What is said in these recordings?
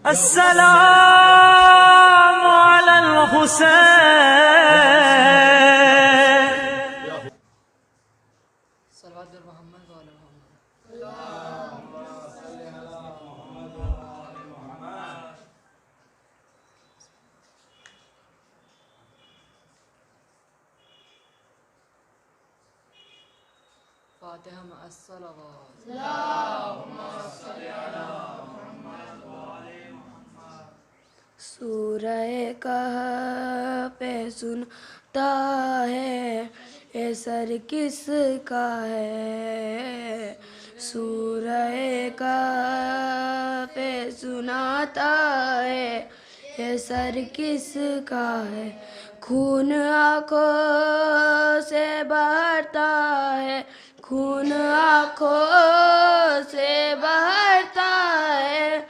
अस्सलामु अलल हुसैन। सल्लल्लाहु मोहम्मद व आले मोहम्मद। फातिहा में अस्सलावात। सूरह कहफ पे सुनता है ये सर किसका है। सूरह कहफ पे सुनाता है ये सर किसका है। खून आँखों से बहता है, खून आँखों से बहता है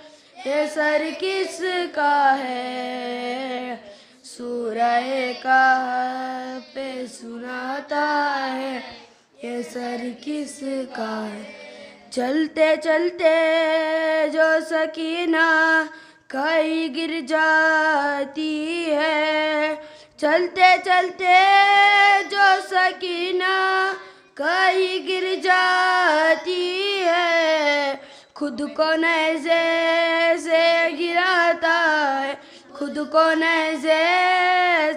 ये सर किसका है। सूरह कहफ पे सुनाता है ये सर किसका है। चलते चलते जो सकीना कहीं गिर जाती है, चलते चलते जो सकीना कहीं गिर जाती है। खुद को नेज़े से गिराता है, खुद को नेज़े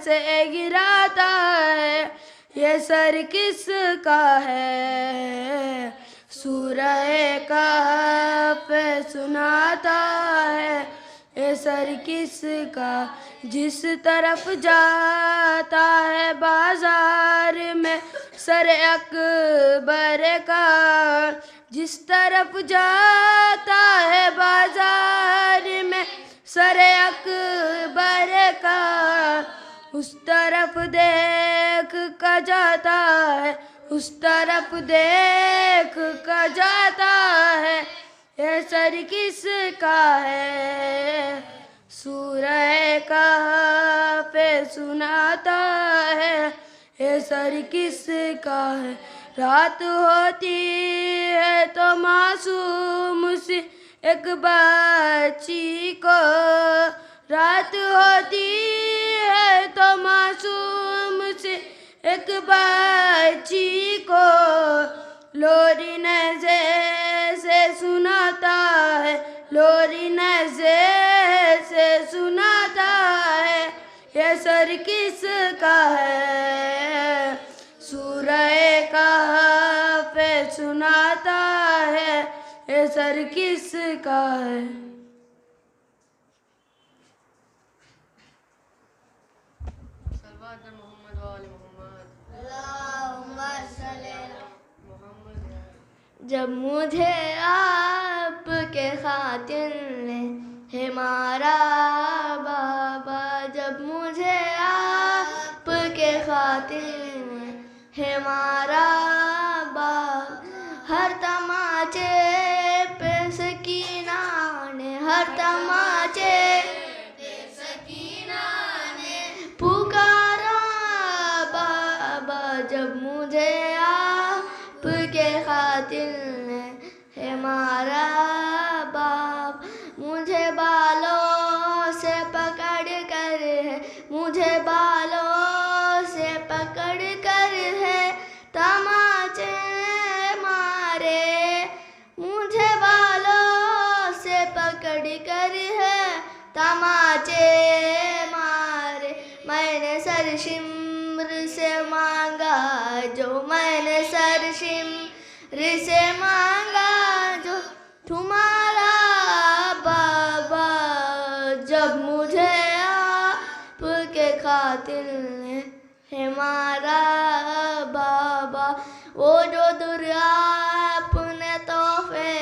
से गिराता है ये सर किसका है। सूरह कहफ पे सुनाता है ये सर किसका। जिस तरफ जाता है बाजार में सर अकबर का, जिस तरफ जाता है बाजार में सर अकबर का, उस तरफ देख कर जाता है, उस तरफ देख कर जाता है ये सर किसका है। सूरह कहफ पे सुनाता है ये सर किसका है। रात होती है तो मासूम सी एक बच्ची को, रात होती है तो मासूम सी एक बच्ची को लोरी नेज़े से सुनाता है, लोरी नेज़े से सुनाता है ये सर किसका है। सूरह कहफ पे सुनाता है ये सर किसका है। सल्लल्लाहु मोहम्मद व आले मोहम्मद। जब मुझे आपके खातिर ने है मारा बाबा, जब मुझे आपके खातिर ने है मारा बाबा, हर तमाचे पे सकीना ने, हर तमाचे पे सकीना ने पुकारा बाबा। जब मुझे आपके खातिर ने है मारा बाप, मुझे बालों से पकड़ कर है, मुझे बालों से पकड़ कर है तमाचे मारे, मुझे बालों से पकड़ कर है तमाचे मारे। मैंने सर शिम्र से मांगा जो, मैंने सर शिम्र से मांगा जो तुम्हारा बाबा। जब मुझे आपके खातिर ने है मारा बाबा, वो जो दुर्या अपने तोहफे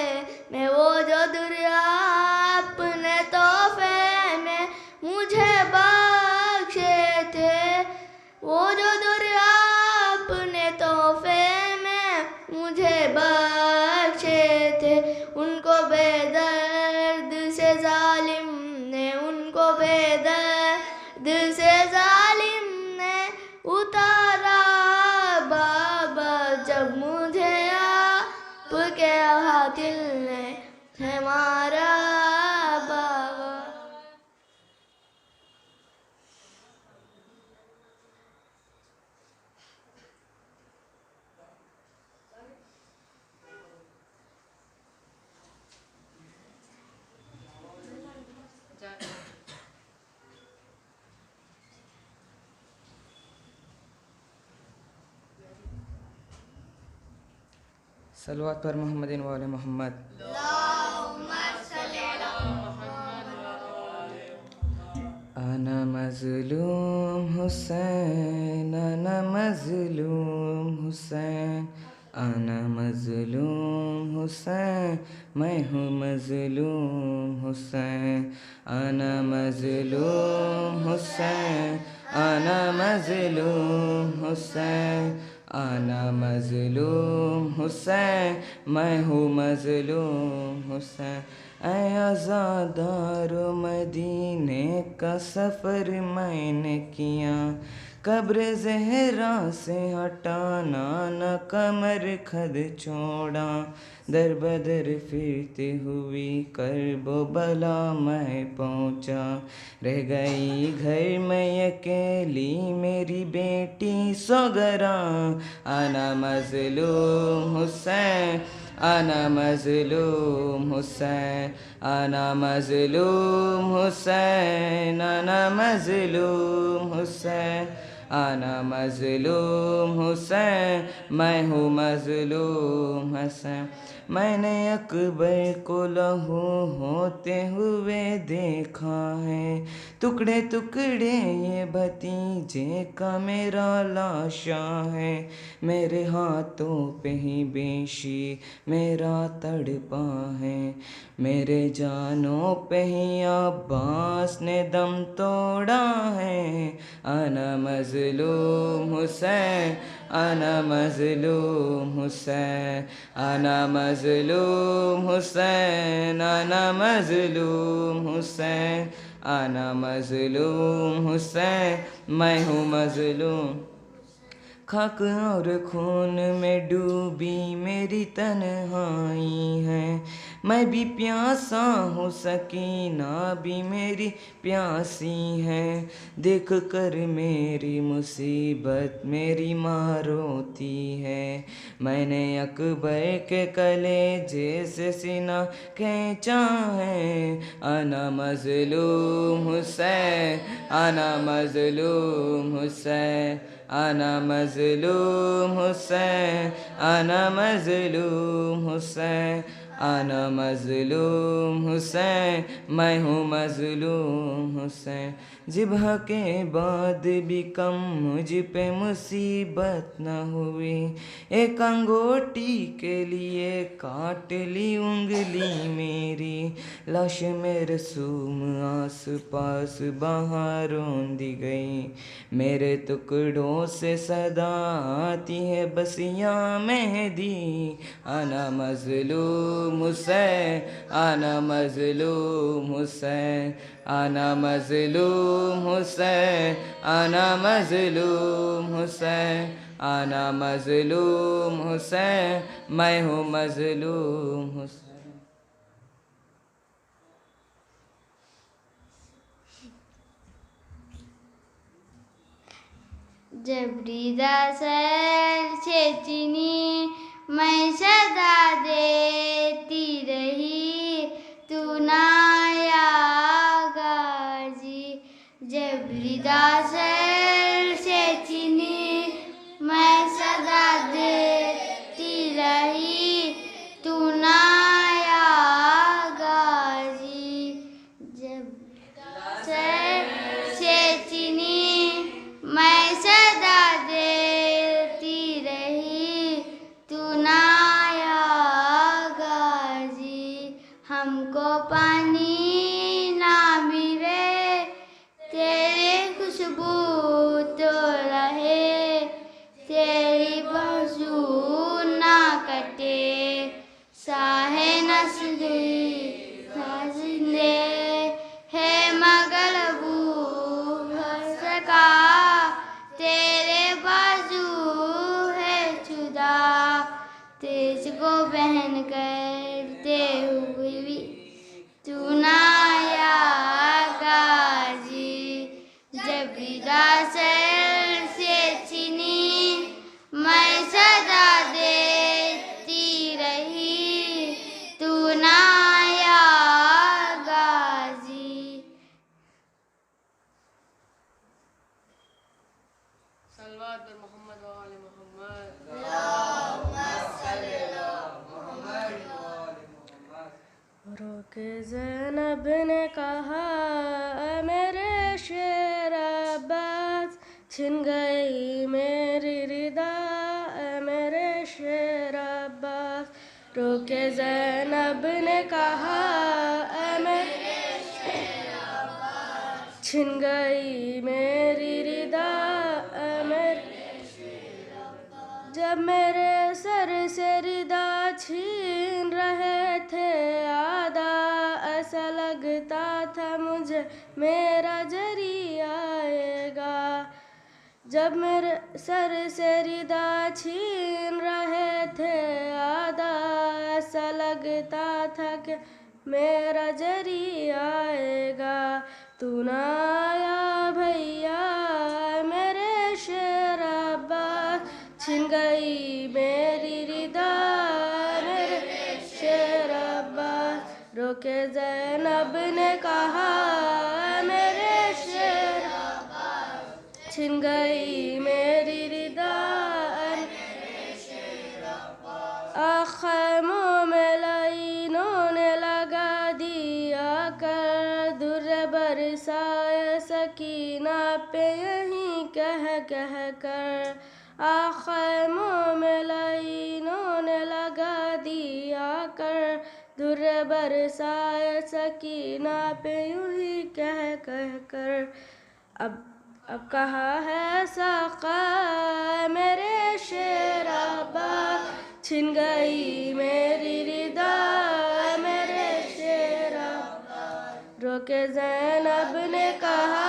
में, वो जो दुर्या अपने तोहफे में मुझे बख्शे थे, वो जो दुर्या अपने तोहफे में मुझे बख्शे थे। उनको बेदर्द से जालिम ने, उनको बेदर्द से जालिम ने उतारा बाबा। जब मुझे आपके खातिर ने है मारा बाबा। सलवात पर मोहम्मदिन वाले मोहम्मद। आना मज़लूम हुसैन, आना मज़लूम हुसैन, आना मज़लूम हुसैन, मैं हूँ मज़लूम हुसैन। आना मज़लूम हुसैन, आना मज़लूम हुसैन, आना मज़लूम हुसैन, मैं हूँ मज़लूम हुसैन। ऐ आज़ादारो मदीने का सफ़र मैंने किया, कब्र ज़हरा से हटाना न कमर खद छोड़ा। दर बदर फिरते हुई करबो बला मैं पहुँचा, रह गई घर में अकेली मेरी बेटी सोगरा। आना मज़लूम हुसैन, आना मज़लूम हुसैन, आना मज़लूम हुसैन, आना मज़लूम हुसैन, आना मज़लूम हुसैन, मैं हूँ मज़लूम हुसैन। मैंने अकबर को लहू होते हुए देखा है, टुकड़े टुकड़े ये भतीजे का मेरा लाशा है। मेरे हाथों पे ही बेशी मेरा तड़पा है, मेरे जानों पे ही अब्बास ने दम तोड़ा है। आना मज़लूम हुसैन, आना मज़लूम हुसैन, आना मज़लूम हुसैन, आना मज़लूम हुसैन, आना मज़लूम हुसैन, मैं हूँ मज़लूम। खाक और खून में डूबी मेरी तन्हाई है, मैं भी प्यासा हूँ सकीना भी मेरी प्यासी है। देख कर मेरी मुसीबत मेरी माँ रोती है, मैंने अकबर के कलेजे से सीना खींचा है। आना मज़लूम हुसैन, आना मज़लूम हुसैन, आना मज़लूम हुसैन, आना मज़लूम हुसैन, आना मज़लूम हुसैन, मैं हूँ मज़लूम हुसैन। ज़िब्ह के बाद भी कम मुझ पे मुसीबत न हुई, एक अंगूठी के लिए काट ली उंगली मेरी। लाश में रसूम आस पास बाहर रोंदी गई, मेरे टुकड़ों से सदा आती है बसिया मेहदी। आना मज़लूम हुसैन, आना मज़लूम हुसैन, आना मज़लूम हुसैन, आना मज़लूम हुसैन, आना मज़लूम हुसैन, मैं हूँ मज़लूम हुसैन। जब रिदा सर से चीनी मैं सदा देती रही, तू ना आया गाजी। जब रिदा सर से चीनी मैं सदा देती रही, तू ना आया गाजी। जब सर से चीनी मैं सदा देती रही, तू ना आया गाजी। हमको पानी ना मिले तेरी खुशबू तो रहे, तेरी बाजू ना कटे साहे नस्ली जिंदे है मगलबू सका, तेरे बाजू है जुदा तेज को बहन करते हुए भी तू ना आया गाजी। जब विदा सर से चीनी मैं सदा देती रही, तू ना आया गाजी। सलवात पर मोहम्मद वाले मोहम्मद। ने कहा मेरे शेर अब्बास छिन गई मेरी रिदा मेरे शेर अब्बास रोके ज़ैनब ने कहा मेरे शेर अब्बास छिन गई मेरी रिदा मेरे शेर अब्बास जब मेरे सर से रिदा छीन रहे थे आधा ऐसा लगता था मुझे मेरा जरी आएगा जब मेरे सर से रिदा छीन रहे थे आधा ऐसा लगता था कि मेरा जरी आएगा तू ना आया भैया मेरे शेर अब्बास छिन गई मेरी रिदा मेरे शेर अब्बास रोके ज़ैनब ने कहा मेरे शेर अब्बास छिन गई मेरी रिदा मेरे शेर अब्बास ख़ैमों में लाइनों ने लगा दिया कर दुर बरसाए सकीना पे यहीं कह कह कर ख़ैमों में लाइनों ने लगा दिया कर दुर बरसाए सकीना पे यूं ही कह कह कर अब कहा है साक़ा मेरे शेर अब्बास छिन गई मेरी रिदा मेरे शेर अब्बास रोके ज़ैनब ने कहा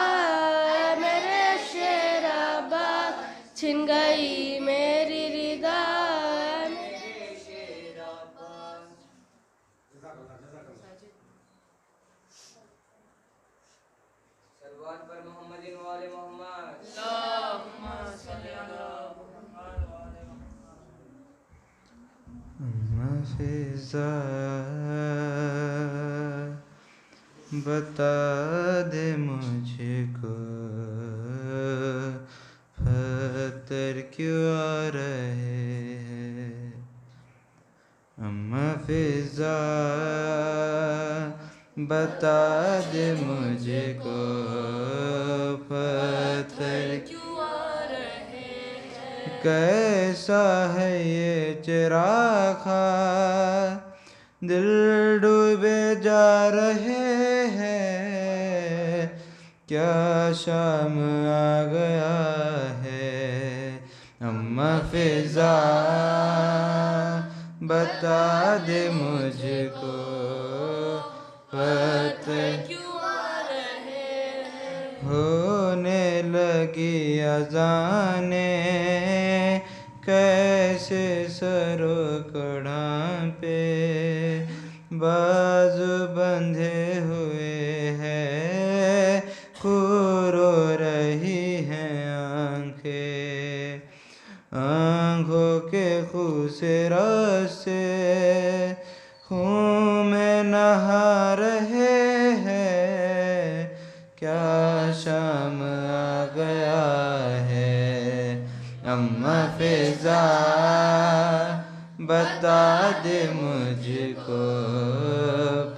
मेरे शेर अब्बास छिन गई मेरी रिदा मेरे शेर अब्बास सलवात पर मोहम्मदिन वाले मोहम्मद अल्लाहुम्मा सल्ली अला मुहम्मद व आले अम्मा फिज़ा बता दे मुझको फतर क्यों आ रहे हैं अम्मा फिज़ा बता दे मुझको फतर क्यों आ रहे हैं कैसा है ये चिराग़ा दिल डूबे जा रहे हैं क्या शाम आ गया है अम्मा फिज़ा बता दे मुझको पता क्यों आ रहे हैं होने लगी अज़ाने कैसे सरो कड़ां पे बाजू बंधे हुए हैं रो रही हैं आँखें आँखों के खून से रास्ते खून में नहा रहे हैं क्या शाम आ गया है अम्मा फिज़ा बता दे मुझको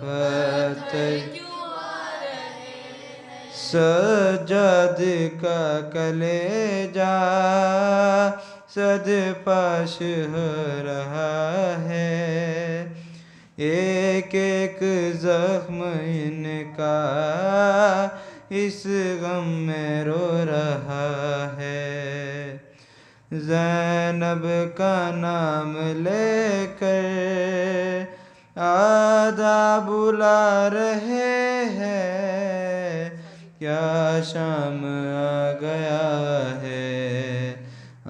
पता क्यों आ रहे हैं सज्जाद का कलेजा सदपाश हो रहा है एक एक ज़ख्म इनका इस गम में रो रहा है ज़ैनब का नाम लेकर आदा बुला रहे हैं क्या शाम आ गया है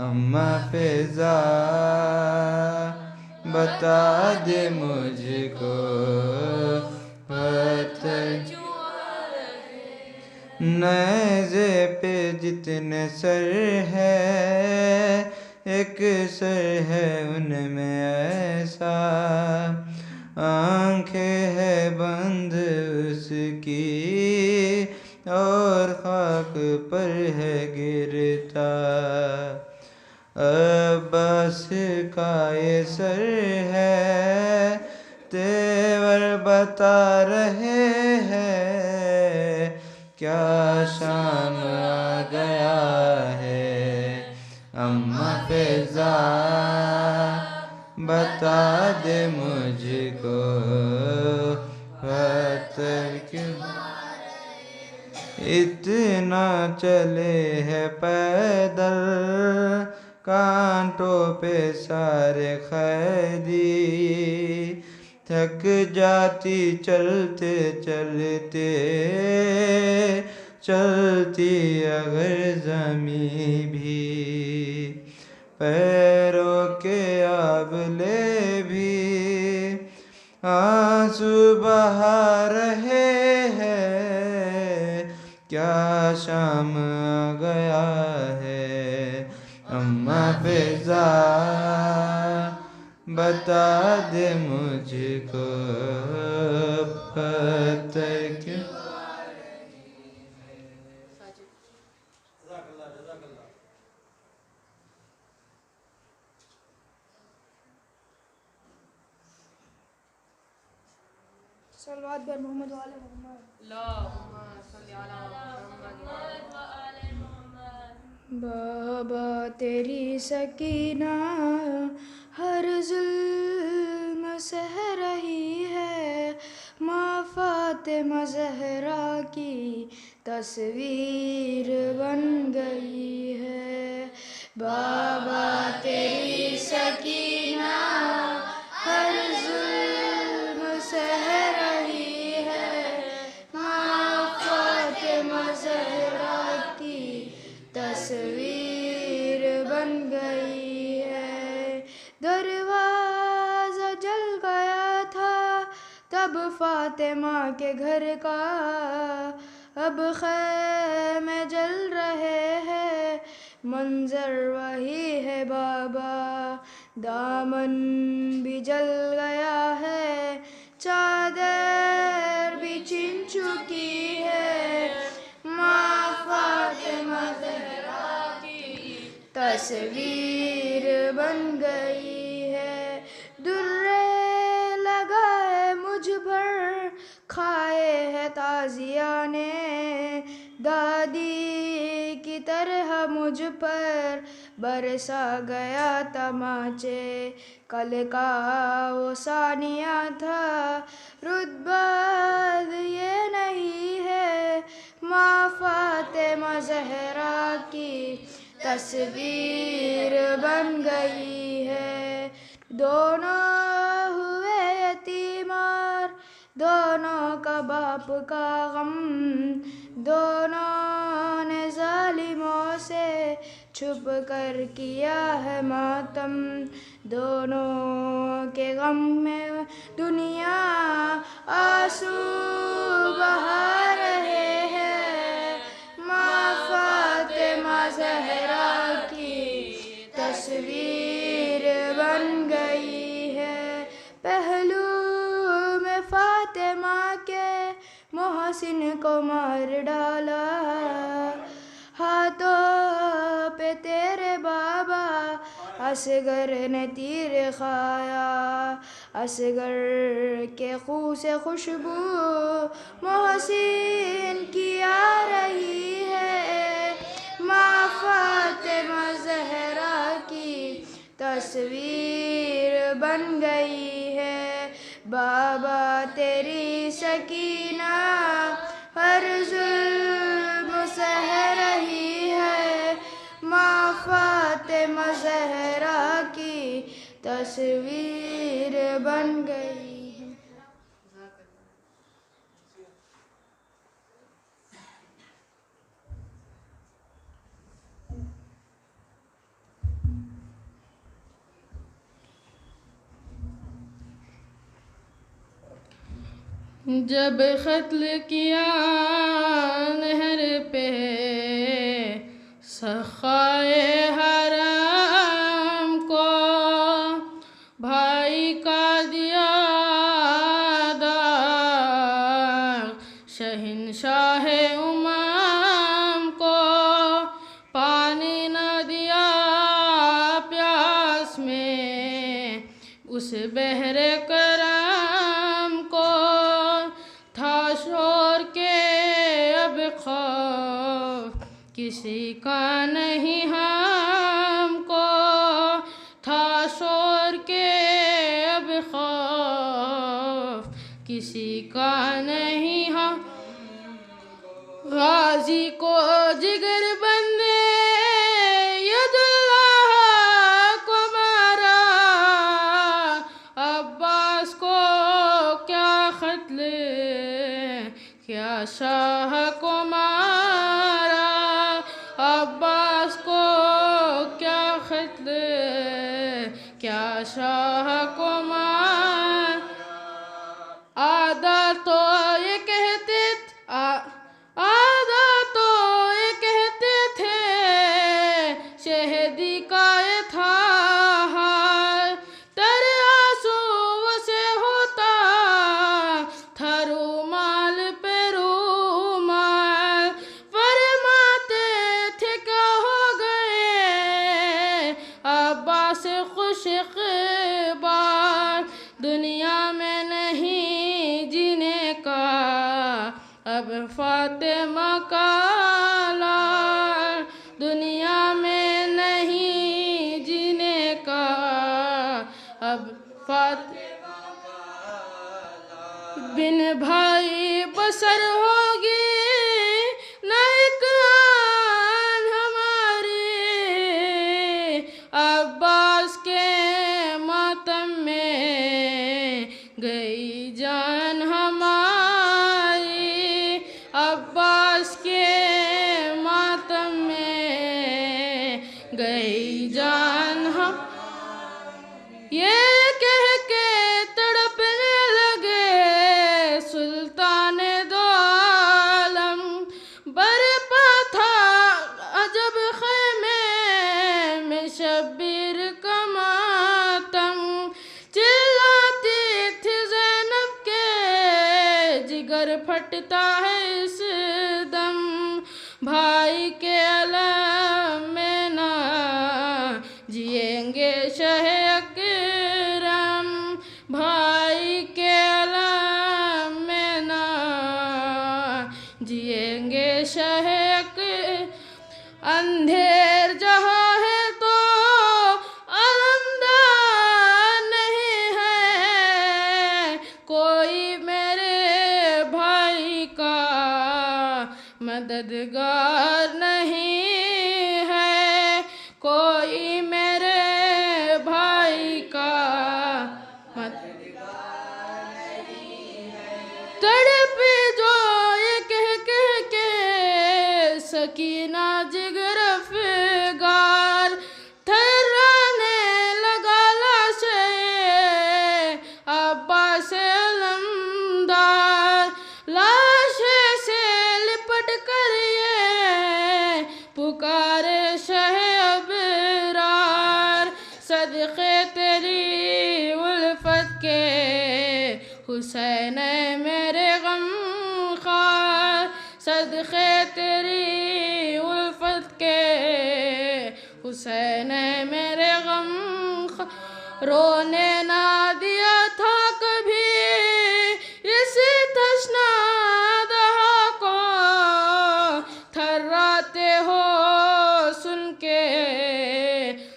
अम्मा फिज़ा बता दे मुझको पता नेज़े पे जितने सर है एक सर है उनमें ऐसा आँखें है बंद उसकी और खाक पर है गिरता अब्बास का ये सर है तेवर बता रहे हैं क्या शाम आ गया है। अम्मा फ़िज़ा बता दे मुझको पत्थर क्यों इतना चले है पैदल, कांटों पे सारे कैदी, थक जाती चलते चलते, चलती अगर ज़मीं भी। पैरों के आबले भी आंसू बहा रहे हैं। क्या शाम आ गया है। अम्मा फ़िज़ा बता दे मुझको पत्थर क्यों। सल्लल्लाहु अलैहि मोहम्मद वाले मोहम्मद। अल्लाहुम्मा सल्ली अला मुहम्मद व आले मुहम्मद। बाबा तेरी सकीना हर जुल्म सह रही है। माँ फातिमा ज़हरा की तस्वीर बन गई है। बाबा तेरी सकीना हर जुल्म सह रही है। माँ फातिमा ज़हरा की तस्वीर बन गई है। दरवाज़ा जल गया था तब फातिमा के घर का, अब ख़ैमे जल रहे हैं मंज़र वही है बाबा। दामन भी जल गया है, चादर भी छिन चुकी है। माँ फातिमा ज़हरा की तस्वीर बन गई है। दुर्रे लगाए मुझ पर, खाए है ताज़िया ने। दादी की तरह मुझ पर बरसा गया तमाचे। कल का वो सानिया था, रुतबत ये नहीं है। माँ फातिमा ज़हरा की तस्वीर बन गई है। दोनों हुए यतीमार, दोनों का बाप का गम। दोनों ने जालिमों से छुप कर किया है मातम। दोनों के गम में दुनिया आंसू बहा रहे हैं। माँ फातिमा ज़हरा की तस्वीर बन गई है। पहलू में फातिमा के मोहसिन को मार डाला, हाथों पे तेरे बाबा असगर ने तीर खाया। असगर के खून से खुशबू मोहसिन की आ रही है। माँ फातिमा ज़हरा की तस्वीर बन गई है। बाबा तेरी सकीना हर जुल्म सह रही है। माँ फातिमा ज़हरा की तस्वीर बन गई है। जब क़त्ल किया नहर पे सखाए हराम को, भाई का दिया दाग शहंशाह उमाम को। पानी न दिया प्यास में उस बहरे कराम को। था शोर के अब किसी का नहीं हमको था शोर के अब खौफ, किसी का नहीं हम गाजी को जिगर बंदे यदुल्लाह को मारा, अब्बास को क्या खत्ले क्या शाह को मारा, अब्बास को क्या खत्ले क्या शाह को मारा। आधा तो ये कहते आधा तो ये कहते थे शहीदी का ये था हाल, तेरे आंसू से होता था रूमाल पे रूमाल, फरमाते थे क्या हो गए अब्बास खुश इक़बाल, दुनिया में नहीं जीने का अब फातिमा का लाल, दुनिया में नहीं जीने का अब फातिमा का लाल, बिन भाई बसर होगी न एक आन हमारी, अब्बास के मातम में गई जान हमारी, अब्बास के मातम में गई जान हम। ये कह के तड़पने लगे सुल्तान दो आलम, बरपा था अजब ख़ैमे में शब्बीर का मातम, चिल्लाती थी ज़ैनब के जिगर फटता है इस दम, भाई के अलम में ना जिएंगे शह अकरम, भाई के अलम में ना जिएंगे शह अकरम, अंधेर जहाँ है तो अलमदार नहीं है, कोई मेरे भाई का मददगार नहीं है, कोई मेरे भाई का मददगार नहीं है, तड़पी जो ये कह के सकीना जिगर अफ़गार, थर्राने लगा लाशे अब्बास अलमदार, लाशे से लिपट कर ये पुकारे शह अबरार, सदक़े तेरी उल्फत के हुसैन मेरे गम ख़ार, सदक़े तेरी उल्फत के हुसैन मेरे गम ख़ार, रोने ना दिया था कभी इस तशना दहा को, थर्राते हो सुन के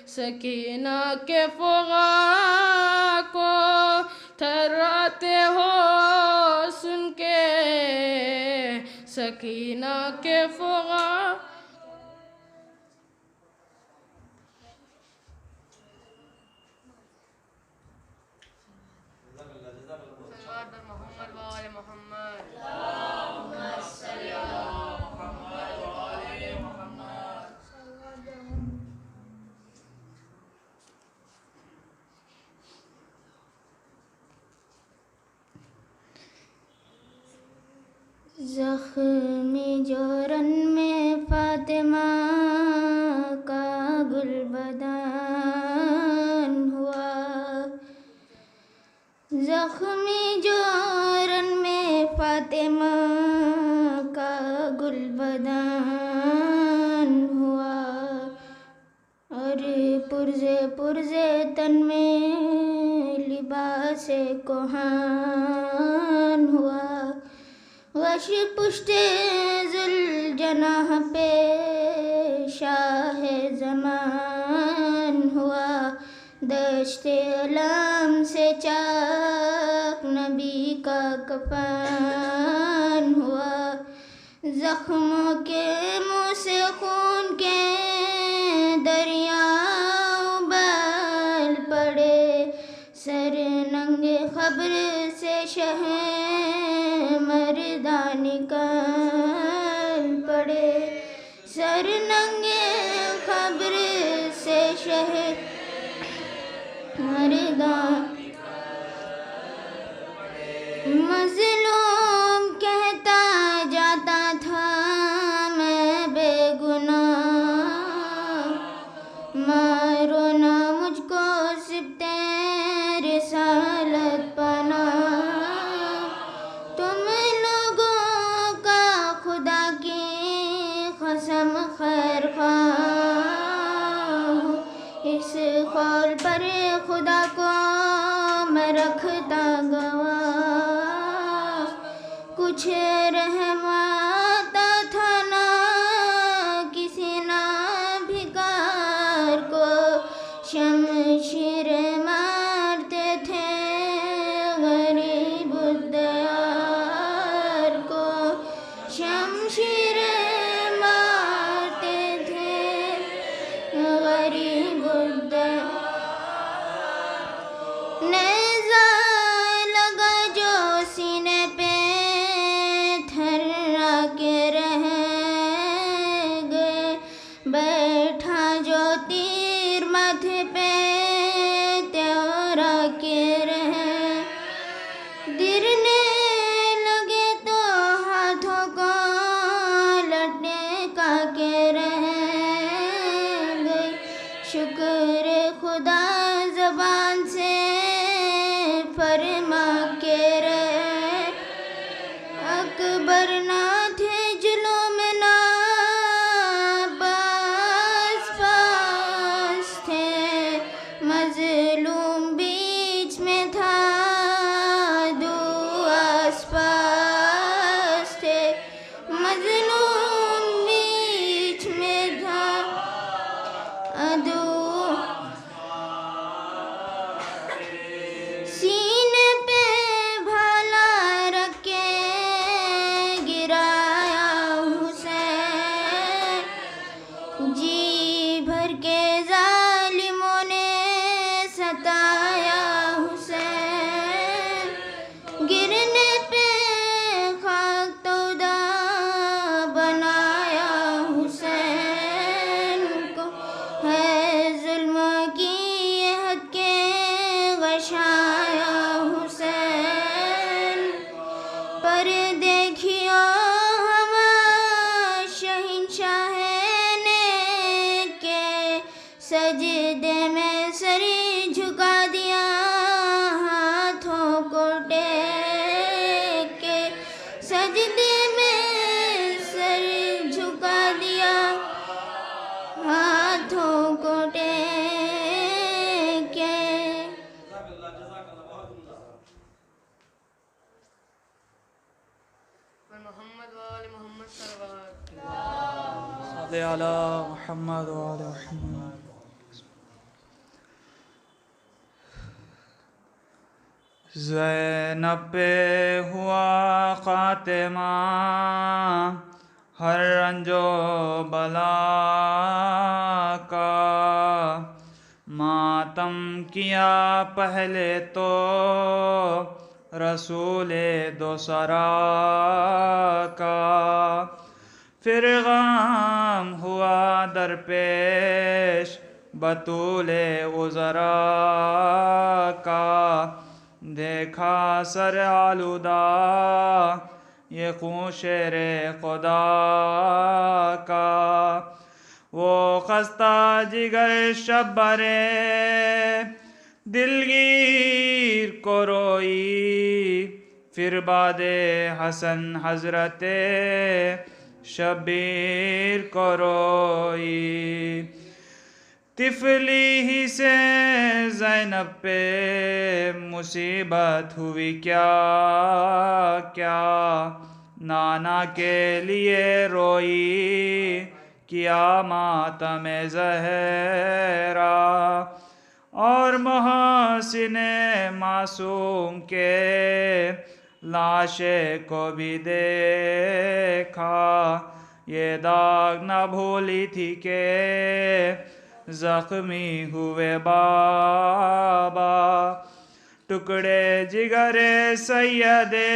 सकीना के फ़ुग़ा को, थर्राते हो सुन के सकीना के फ़ुग़ा। ज़ख्मी जोरन में फातिमा का गुलबदान हुआ, ज़ख्मी जोरन में फातिमा का गुलबदान हुआ, और पुरज़े पुरज़े तन में लिबास कोहान हुआ, वश पुश्ते ज़ुल जनाह पे अलम से चाक नबी का कफन हुआ, जख्मों के मुँह से खून के दरिया उबल पड़े, सर नंगे खबर से शहे मर्दा निकल पड़े, सर नंगे खबर से शहे मर्दा। मज़लूम कहता जाता था मैं बेगुनाह, मारो ना मुझको सिब्ते रिसालत पना, तुम लोगों का खुदा की कसम खैर ख्वाह, इस कौल पर खुदा को मैं रखता गवाह, कुछ रहमाता था ना किसी ना भिकार को, शमशीर मारते थे गरीब उद्यार को, शमशीर मारते थे गरीब उद्यार। नेज़ा लगा जो सीने पे थर्रा के रह गए, बैठा जो तीर माथे पे त्योरा के रह, गिरने लगे तो हाथों को लटका के रह गए, शुक्र खुदा ज़बान से फरमा के रहे, अकबर ना थे जुलूम ना पास पास थे, मज़लूम बीच में था दो आस पास थे, मज़लूम बीच में था दो, सीने पे भाला रखे गिराया हुसैन, जी भर के जालिमों ने सताया हुसैन, गिरने पे खाक तौदा बनाया हुसैन को, है जुल्म की ये हद के गशाया हुसैन, पर देखियो हम शहंशाह ने के सजदे में सरी झुका दिया, हाथों को टेक के सजदे में सर झुका दिया, हाथों को टेक के। मोहम्मद वाले मोहम्मद। ज़ैनब पे हुआ ख़ातिमा, हर रंजो बला का, मातम किया पहले तो रसूले दोसरा का, फिर गम हुआ दरपेश बतूले उज़रा का, देखा सर आलूदा ये खून शेरे खुदा का, वो खस्ता जिगर शब्बरे दिलगीर को रोई, फिर बादे हसन हजरते शबीर को रोई, तिफली ही से ज़ैनब पे मुसीबत हुई क्या क्या, नाना के लिए रोई किया मातम ज़हरा, और मोहसिन मासूम के लाशे को भी देखा। ये दाग न भूली थी के जख्मी हुए बाबा। टुकड़े जिगरे सैयदे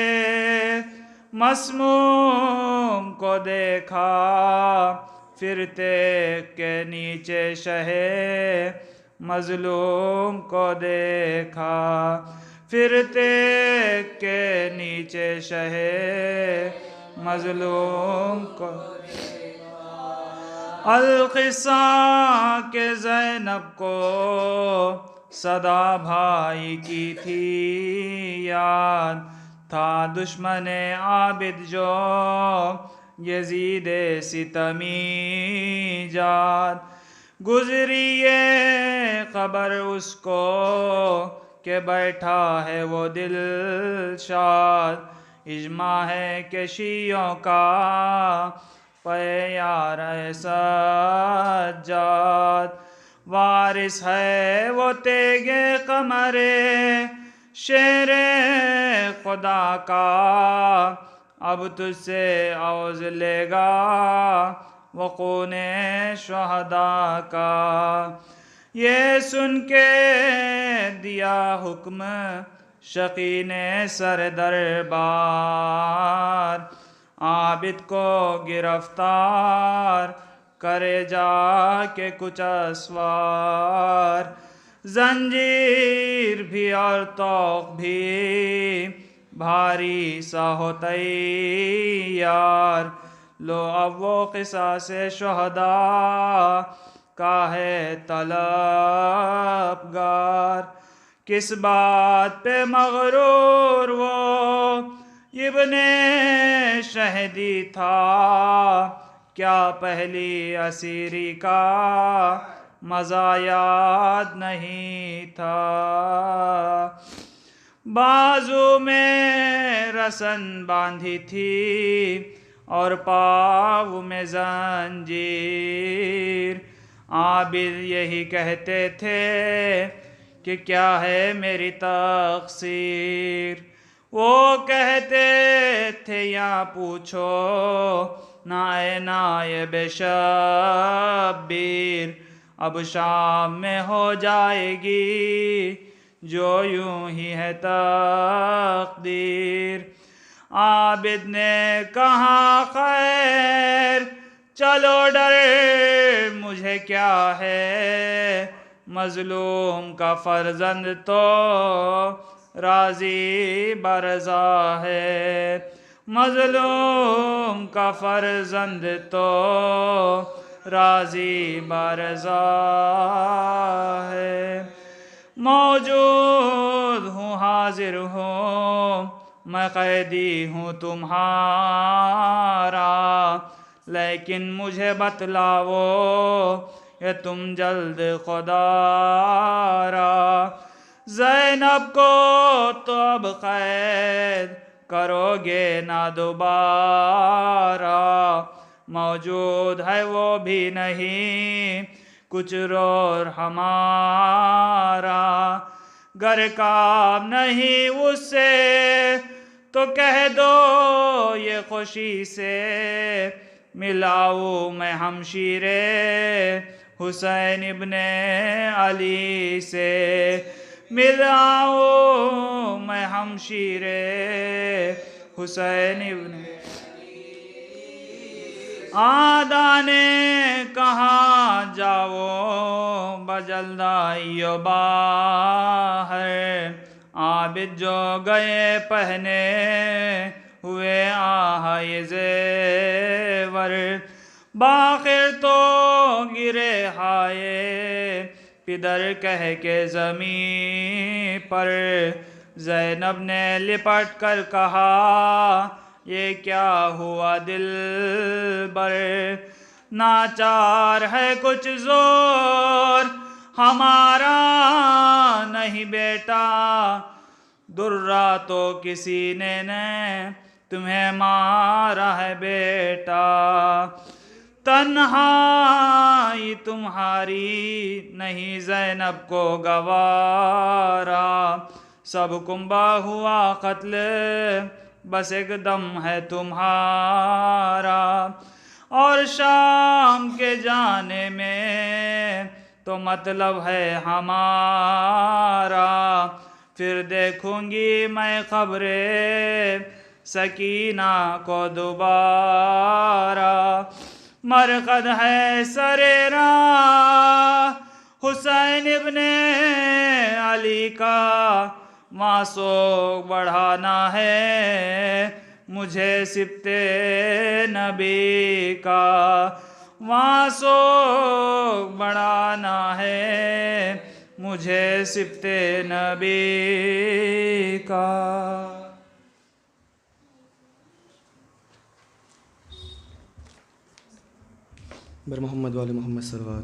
मसमूम को देखा। फिरते के नीचे शहे मजलूम को देखा। फिरते के नीचे शहे मजलूम को। अलकिसा के ज़ैनब को सदा भाई की थी याद। था दुश्मन आबिद जो यजीद सितमी जाद। गुजरी ये खबर उसको के बैठा है वो दिल शाद। इजमा है कि शियों का प्यार है सज्जाद। वारिस है वो तेगे कमरे शेरे खुदा का। अब तुझसे औज लेगा वक़ूने शुहदा का। ये सुन के दिया हुक्म शकी ने सर दरबार। आबिद को गिरफ्तार करे जाके कुछ असवार। जंजीर भी और तौक भी भारी सा हो तैयार। लो अब वो क़िसा से शुहदा का है तलबगार। किस बात पे मगरूर वो इब्ने शहदी था। क्या पहली असीरी का मज़ा याद नहीं था। बाजू में रसन बांधी थी और पाँव में जंजीर। आबिद यही कहते थे कि क्या है मेरी तक़सीर। वो कहते थे या पूछो नायब शब्बीर। अब शाम में हो जाएगी जो यूं ही है तक़दीर। आबिद ने कहा खैर चलो डर मुझे क्या है। मजलूम का फर्जंद तो राजी बरज़ा है। मजलूम का फर्जंद तो राजी बरज़ा है। मौजूद हूँ हाजिर हूँ मैं कैदी हूँ तुम्हारा। लेकिन मुझे बतलाओ ये तुम जल्द खुदारा। ज़ैनब को तो अब कैद करोगे ना दोबारा। मौजूद है वो भी नहीं कुछ रोर हमारा। घर काम नहीं उससे तो कह दो ये खुशी से। मिलाऊं मैं हमशीरे हुसैन इब्ने अली से। मिलाऊं मैं हमशीरे हुसैन इब्ने। आदाने कहाँ जाओ बजल्दाइयो बाहर। आबिद जो गए पहने हुए आहाए ज़ेवर। बाखिर तो गिरे हाये पिदर कह के ज़मीं पर। ज़ैनब ने लिपट कर कहा ये क्या हुआ दिल बर। नाचार है कुछ जोर हमारा नहीं बेटा। दुर्रा तो किसी ने तुम्हें मारा है बेटा। तन्हाई तुम्हारी नहीं ज़ैनब को गवारा, सब कुंबा हुआ कत्ल बस एक दम है तुम्हारा। और शाम के जाने में तो मतलब है हमारा, फिर देखूंगी मैं ख़बरे सकीना को दोबारा। मरकद है सरेरा हुसैन इब्ने अली का, मासूक बढ़ाना है मुझे सिब्ते नबी का, मासूक बढ़ाना है मुझे सिब्ते नबी का। बर मोहम्मद वाले मोहम्मद सल्लल्लाहु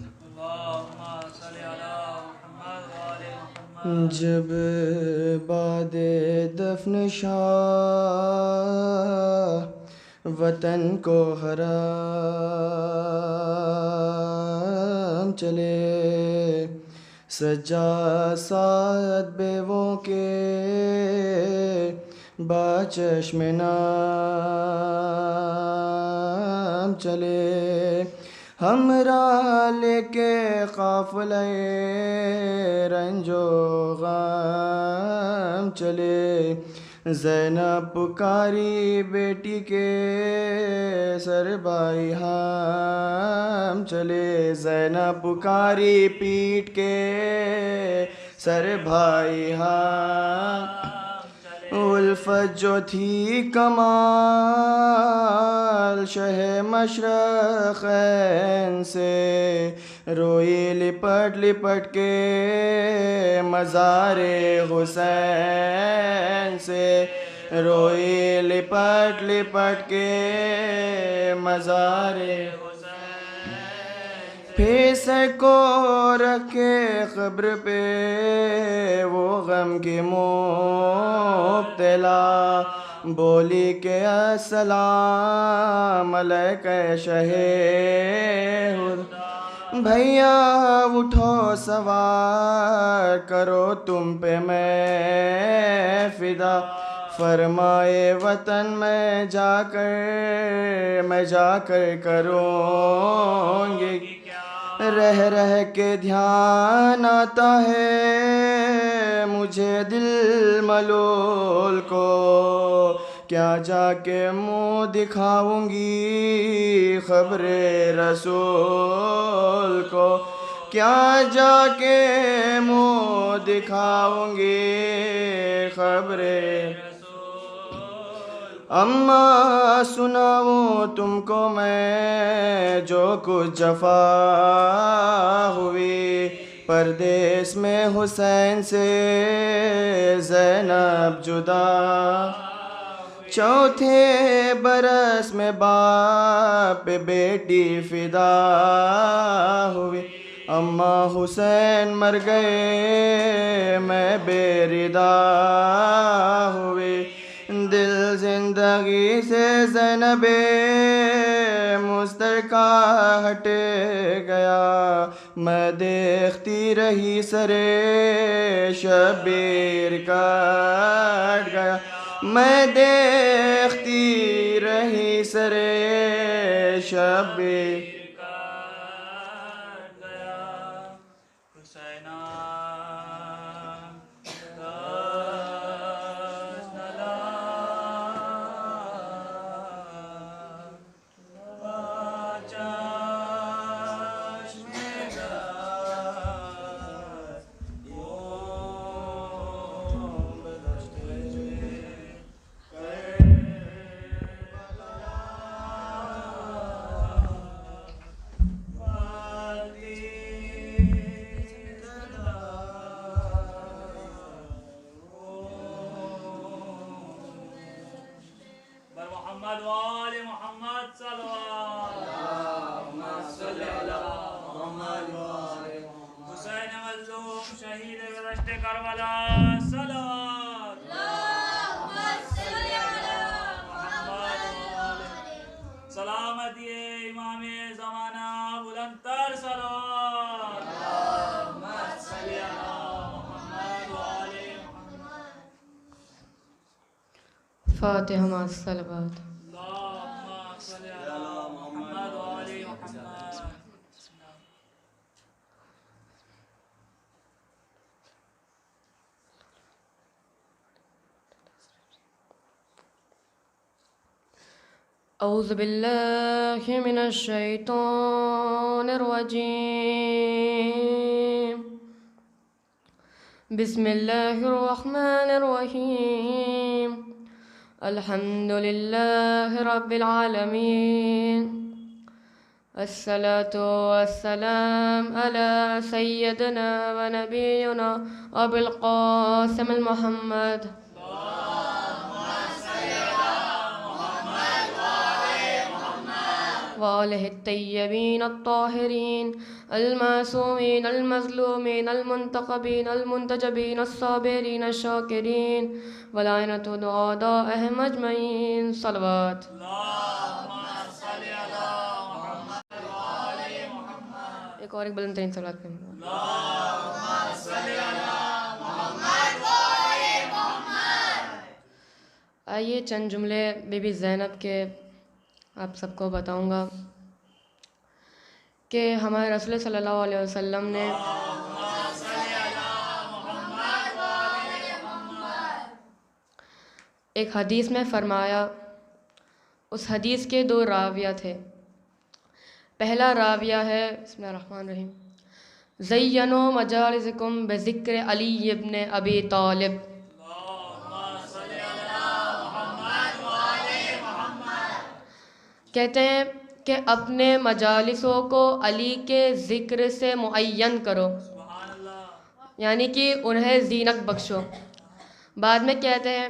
जब बाद दफन शाह वतन को हराम चले, सज्जा सात बेवों के बाचश्म नाम चले। हमरा लेके काफ़िले रंजो गम चले, ज़ैनब पुकारी बेटी के सरबाई हम चले, ज़ैनब पुकारी पीट के सरभाई हम। उल्फत जो थी कमाल शह मशरक़ैन से, रोई लिपट लिपट के मज़ारे हुसैन से, रोई लिपट लिपट के मज़ारे फेस को रखे क़ब्र पे वो गम की मुब्तला, बोली के अस्सलाम अलैका शहे भैया उठो सवार करो तुम पे मैं फिदा, फरमाए वतन में जाकर करूँगी। रह रह के ध्यान आता है मुझे दिल मलोल को, क्या जाके मुँह दिखाऊंगी खबरे रसूल को, क्या जाके मुँह दिखाऊंगी खबरे। अम्मा सुनाऊं तुमको मैं जो कुछ जफा हुई, परदेश में हुसैन से ज़ैनब जुदा, चौथे बरस में बाप बेटी फिदा हुई। अम्मा हुसैन मर गए मैं बेरिदा हुई, दिल जिंदगी से ज़ैनबे मुस्तरका हट गया, मैं देखती रही सरे शबीर कट गया, मैं देखती रही सरे शबीर सलामत दिए इमाम ज़माना बुलंदतर सलात सल्ली अला मुहम्मद व आले मुहम्मद। फातिहा मा सलवात। अल्लाहुम्मा सल्ली अला मुहम्मद व आले मुहम्मद। औज़ु बिल्लाहि मिनश शैतानिर रजीम। बिस्मिल्लाहिर रहमानिर रहीम। अल्हम्दुलिल्लाहि रब्बिल आलमीन। अस्सलातु वस्सलाम अला सय्यदिना व नबियिना अबुल क़ासिम मुहम्मद वालिहि तय्यबीन अत्ताहिरीन अल-मासूमीन अल-मज़लूमीन अल-मुंतखबीन अल-मुंतजबीन अस्साबिरीन अश-शाकिरीन वलायनतु दुआदाइहिम अजमईन। सलवात। एक और एक बुलंद तरीन सलात पे आइए चंद जुमले बीबी ज़ैनब के आप सबको बताऊंगा कि हमारे रसूल सल्लल्लाहु अलैहि वसल्लम ने एक हदीस में फ़रमाया। उस हदीस के दो राविया थे। पहला राविया है बिस्मिल्लाहिर्रहमानिर्रहीम, ज़य्यनो मजालिसकुम बिज़िक्र अली इब्न अबी तालिब। कहते हैं कि अपने मजालिसों को अली के ज़िक्र से मुअय्यन करो, यानी कि उन्हें ज़ीनत बख्शो। बाद में कहते हैं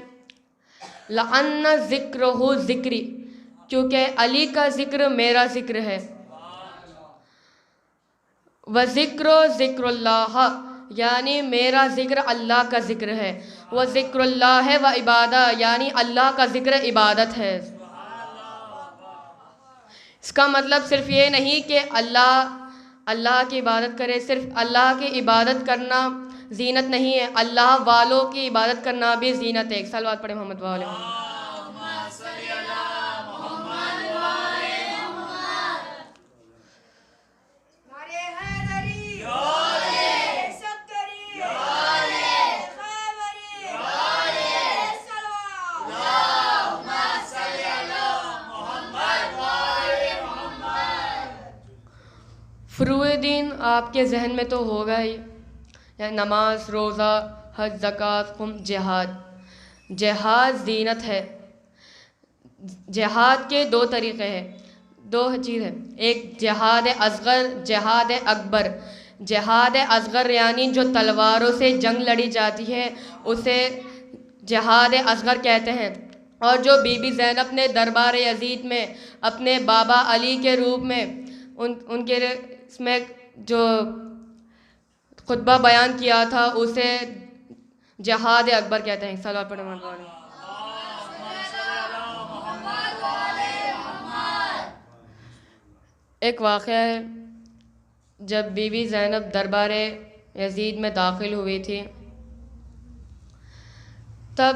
लअन्ना ज़िक्रुहु ज़िक्री, क्योंकि अली का ज़िक्र मेरा ज़िक्र है। व ज़िक्रो ज़िक्रुल्लाह, यानी मेरा ज़िक्र अल्लाह का ज़िक्र है। व ज़िक्रुल्लाह व इबादा, यानी अल्लाह का ज़िक्र इबादत है। इसका मतलब सिर्फ़ ये नहीं कि अल्लाह की इबादत करे, सिर्फ अल्लाह की इबादत करना ज़ीनत नहीं है, अल्लाह वालों की इबादत करना भी ज़ीनत है। एक सलवात पढ़े मोहम्मद वाले। फ़ुरूए दीन आपके जहन में तो होगा ही, यानी नमाज, रोज़ा, हज, ज़कात, जिहाद। जिहाद ज़ीनत है। जिहाद के दो तरीक़े हैं, दो चीज़ है, एक जिहाद असग़र, जिहाद अकबर। जिहाद असग़र यानी जो तलवारों से जंग लड़ी जाती है उसे जिहाद असग़र कहते हैं। और जो बीबी ज़ैनब ने दरबार यज़ीद में अपने बाबा अली के रूप में उनके इसमें जो खुतबा बयान किया था उसे जिहाद अकबर कहते हैं। सलात पढ़े मोहम्मद वाले। एक वाक़या है, जब बीबी ज़ैनब दरबार यज़ीद में दाखिल हुई थी तब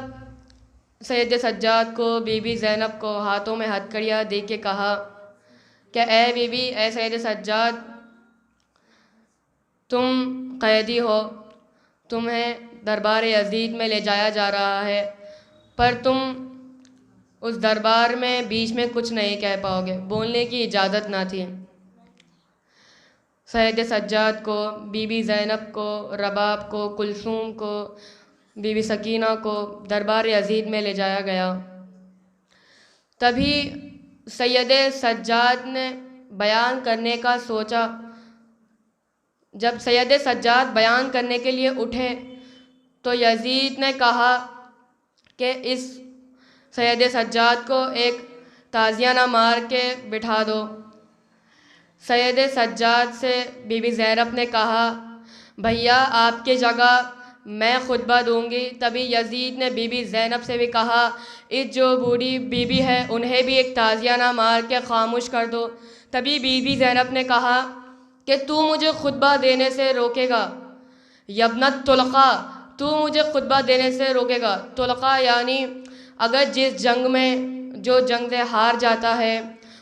सैयद सज्जाद को बीबी ज़ैनब को हाथों में हथकड़ियाँ दे के कहा कि ए बीबी, ए सैयद सज्जाद, तुम कैदी हो, तुम्हें दरबार यज़ीद में ले जाया जा रहा है, पर तुम उस दरबार में बीच में कुछ नहीं कह पाओगे, बोलने की इजाज़त ना थी। सैयद सज्जाद को, बीबी ज़ैनब को, रबाब को, कुलसूम को, बीबी सकीना को दरबार यज़ीद में ले जाया गया। तभी सैयद सज्जाद ने बयान करने का सोचा। जब सैयद सज्जाद बयान करने के लिए उठे तो यज़ीद ने कहा कि इस सैयद सज्जाद को एक ताज़ियाना मार के बिठा दो। सैयद सज्जाद से बीबी ज़ैनब ने कहा, भैया आपके जगह मैं खुतबा दूंगी। तभी यजीद ने बीबी ज़ैनब से भी कहा, इस जो बूढ़ी बीबी है उन्हें भी एक ताज़ियाना मार के खामोश कर दो। तभी बीबी ज़ैनब ने कहा कि तू मुझे खुतबा देने से रोकेगा? यबनत तुलक़ा, तू मुझे खुतबा देने से रोकेगा? तुलक़ा यानी अगर जिस जंग में जो जंग से हार जाता है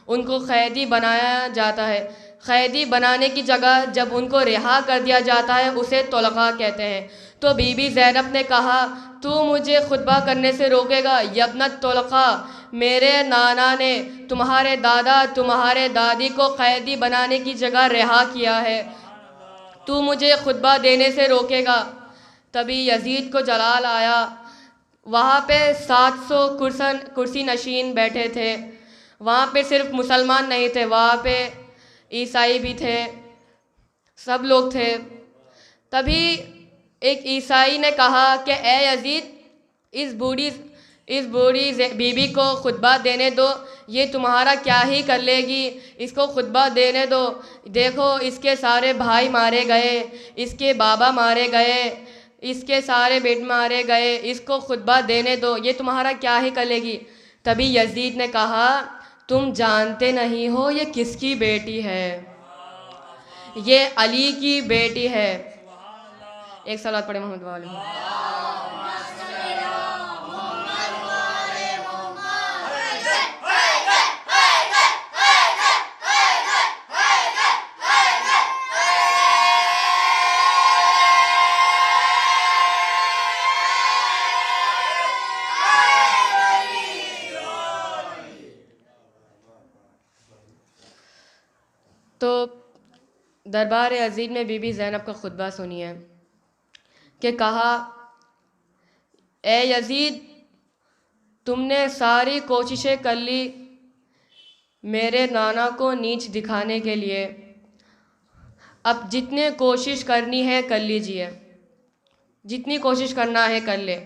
उनको क़ैदी बनाया जाता है, क़ैदी बनाने की जगह जब उनको रिहा कर दिया जाता है उसे तुलक़ा कहते हैं। तो बीबी ज़ैनब ने कहा, तू मुझे खुतबा करने से रोकेगा? यबनत तुलक़ा, मेरे नाना ने तुम्हारे दादा तुम्हारे दादी को क़ैदी बनाने की जगह रिहा किया है, तू मुझे खुतबा देने से रोकेगा? तभी यजीद को जलाल आया। वहाँ पे 700 कुर्सी नशीन बैठे थे। वहाँ पे सिर्फ मुसलमान नहीं थे, वहाँ पे ईसाई भी थे, सब लोग थे। तभी एक ईसाई ने कहा कि ए यजीद, इस बूढ़ी बीबी को खुतबा देने दो, ये तुम्हारा क्या ही कर लेगी, इसको खुतबा देने दो। देखो इसके सारे भाई मारे गए, इसके बाबा मारे गए, इसके सारे बेटे मारे गए, इसको खुतबा देने दो, ये तुम्हारा क्या ही कर लेगी। तभी यजीद ने कहा, तुम जानते नहीं हो ये किसकी बेटी है? ये अली की बेटी है। एक सलात पढ़े मोहम्मद वाले। तो दरबार अजीज़ में बीबी ज़ैनब का खुतबा सुनिए कि कहा, ए यजीद, तुमने सारी कोशिशें कर ली मेरे नाना को नीच दिखाने के लिए, अब जितने कोशिश करनी है कर लीजिए, जितनी कोशिश करना है कर ले।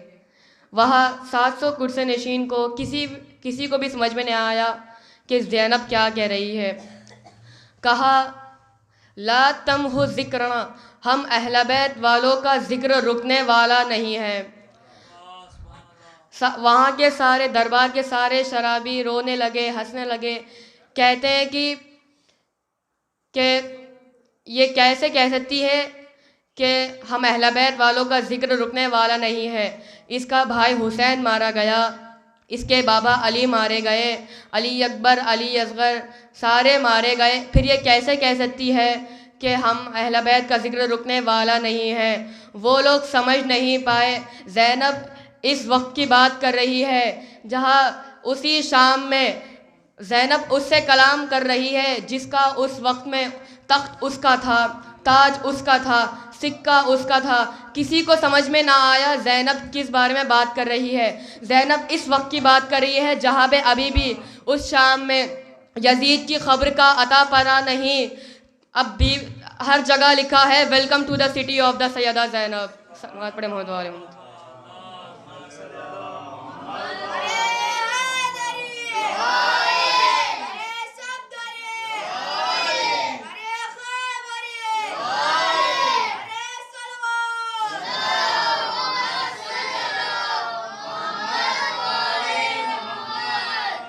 वहाँ 700 कुर्सी नशीन को किसी को भी समझ में नहीं आया कि ज़ैनब क्या कह रही है। कहा, ला तम हो ज़िक्रना, हम अहले बैत वालों का ज़िक्र रुकने वाला नहीं है। वहाँ के सारे दरबार के सारे शराबी रोने लगे, हंसने लगे, कहते हैं कि ये कैसे कह सकती है कि हम अहले बैत वालों का ज़िक्र रुकने वाला नहीं है। इसका भाई हुसैन मारा गया, इसके बाबा अली मारे गए, अली अकबर, अली असगर सारे मारे गए, फिर ये कैसे कह सकती है कि हम अहले बैत का ज़िक्र रुकने वाला नहीं है। वो लोग समझ नहीं पाए। ज़ैनब इस वक्त की बात कर रही है जहाँ उसी शाम में ज़ैनब उससे कलाम कर रही है जिसका उस वक्त में तख्त उसका था, ताज उसका था, सिक्का उसका था। किसी को समझ में ना आया ज़ैनब किस बारे में बात कर रही है। ज़ैनब इस वक्त की बात कर रही है जहाँ पे अभी भी उस शाम में यजीद की खबर का अता पता नहीं। अब भी हर जगह लिखा है, welcome to the city of the Syeda Zainab. पढ़े मोहम्मद वाले।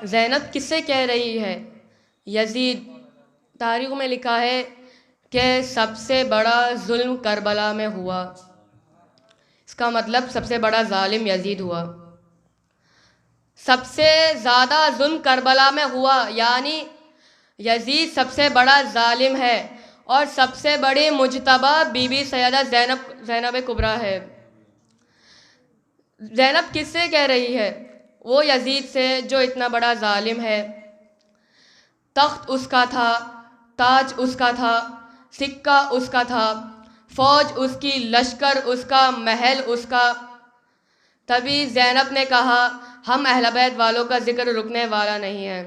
ज़ैनब किससे कह रही है? यजीद। तारीख़ में लिखा है कि सबसे बड़ा जुल्म करबला में हुआ। इसका मतलब सबसे बड़ा जालिम यजीद हुआ। सबसे ज़्यादा जुल्म करबला में हुआ, यानी यजीद सबसे बड़ा जालिम है और सबसे बड़ी मुजतबा बीबी सैयदा ज़ैनब कुबरा है। ज़ैनब किससे कह रही है? वो यजीद से जो इतना बड़ा जालिम है। तख्त उसका था, ताज उसका था, सिक्का उसका था, फ़ौज उसकी, लश्कर उसका, महल उसका। तभी ज़ैनब ने कहा, हम अहले बैत वालों का ज़िक्र रुकने वाला नहीं है।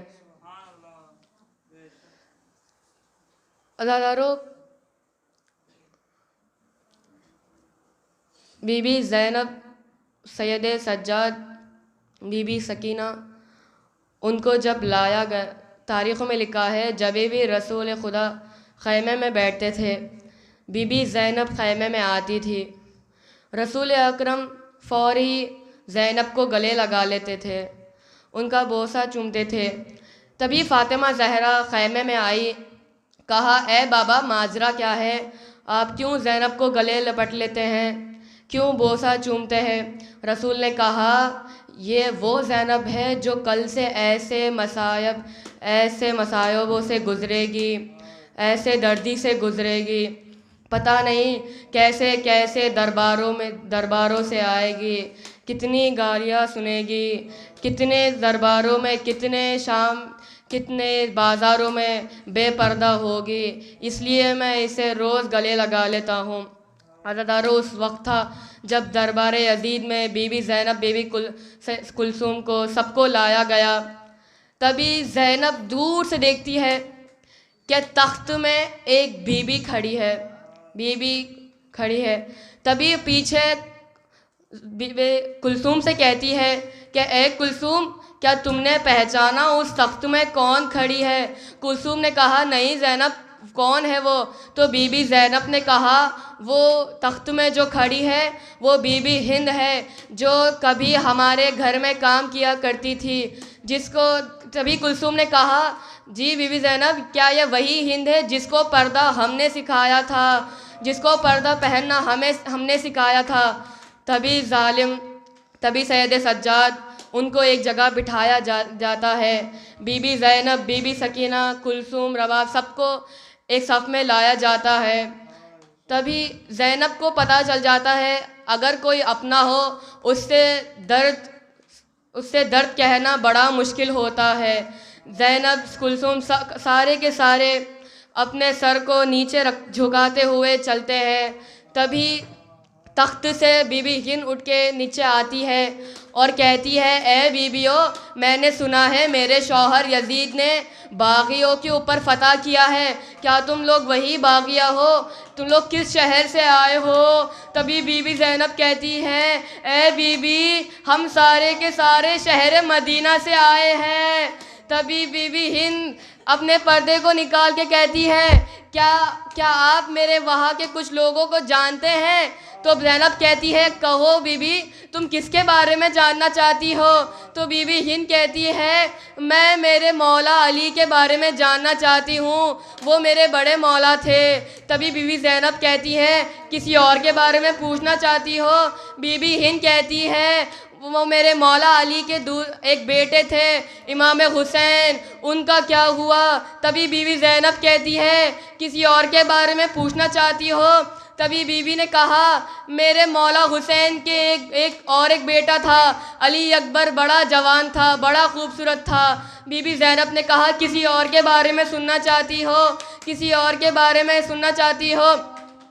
अज़ादारों, बीबी ज़ैनब, सैयद सज्जाद, बीबी सकीना, उनको जब लाया गया, तारीख़ों में लिखा है जब भी रसूल खुदा ख़ैमे में बैठते थे, बीबी ज़ैनब ख़ैमे में आती थी, रसूल अकरम फौरी ज़ैनब को गले लगा लेते थे, उनका बोसा चूमते थे। तभी फ़ातिमा ज़हरा ख़ैमे में आई, कहा ए बाबा माजरा क्या है, आप क्यों ज़ैनब को गले लपट लेते हैं, क्यों बोसा चूमते हैं। रसूल ने कहा ये वो ज़ैनब है जो कल से ऐसे मसायबों से गुज़रेगी, ऐसे दर्दी से गुज़रेगी, पता नहीं कैसे कैसे दरबारों से आएगी, कितनी गालियाँ सुनेगी, कितने दरबारों में, कितने बाज़ारों में बेपर्दा होगी, इसलिए मैं इसे रोज़ गले लगा लेता हूँ। अज़ादारो उस वक्त था जब दरबार यजीद में बीबी ज़ैनब, बीबी कुलसूम को सबको लाया गया। तभी ज़ैनब दूर से देखती है कि तख्त में एक बीबी खड़ी है। तभी पीछे बीबी कुलसूम से कहती है कि ए कुलसूम, क्या तुमने पहचाना उस तख्त में कौन खड़ी है। कुलसूम ने कहा नहीं ज़ैनब, कौन है वो। तो बीबी ज़ैनब ने कहा वो तख्त में जो खड़ी है वो बीबी हिंद है, जो कभी हमारे घर में काम किया करती थी, जिसको। तभी कुलसूम ने कहा जी बीबी ज़ैनब, क्या ये वही हिंद है जिसको पर्दा हमने सिखाया था, जिसको पर्दा पहनना हमने सिखाया था। तभी सैयद सज्जाद उनको एक जगह बिठाया जाता है। बीबी ज़ैनब, बीबी सकीना, कुलसूम, रबाब सबको एक सफ़ में लाया जाता है। तभी ज़ैनब को पता चल जाता है अगर कोई अपना हो उससे दर्द कहना बड़ा मुश्किल होता है। ज़ैनब, कुलसूम सारे के सारे अपने सर को नीचे झुकाते हुए चलते हैं। तभी तख्त से बीबी हिंद उठ के नीचे आती है और कहती है ए बीबियों, मैंने सुना है मेरे शौहर यजीद ने बागियों के ऊपर फतह किया है, क्या तुम लोग वही बागिया हो, तुम लोग किस शहर से आए हो। तभी बीबी ज़ैनब कहती है ए बीबी, हम सारे के सारे शहर मदीना से आए हैं। तभी बीबी हिंद अपने पर्दे को निकाल के कहती है क्या आप मेरे वहाँ के कुछ लोगों को जानते हैं। तो ज़ैनब कहती है कहो बीबी, तुम किसके बारे में जानना चाहती हो। तो बीबी हिंद कहती है मैं मेरे मौला अली के बारे में जानना चाहती हूँ, वो मेरे बड़े मौला थे। तभी बीबी ज़ैनब कहती है किसी और के बारे में पूछना चाहती हो। बीबी हिंद कहती है वो मेरे मौला अली के एक बेटे थे इमाम हुसैन, उनका क्या हुआ। तभी बीबी ज़ैनब कहती है किसी और के बारे में पूछना चाहती हो। तभी बीबी ने कहा मेरे मौला हुसैन के एक बेटा था अली अकबर, बड़ा जवान था, बड़ा खूबसूरत था। बीबी ज़ैनब ने कहा किसी और के बारे में सुनना चाहती हो, किसी और के बारे में सुनना चाहती हो।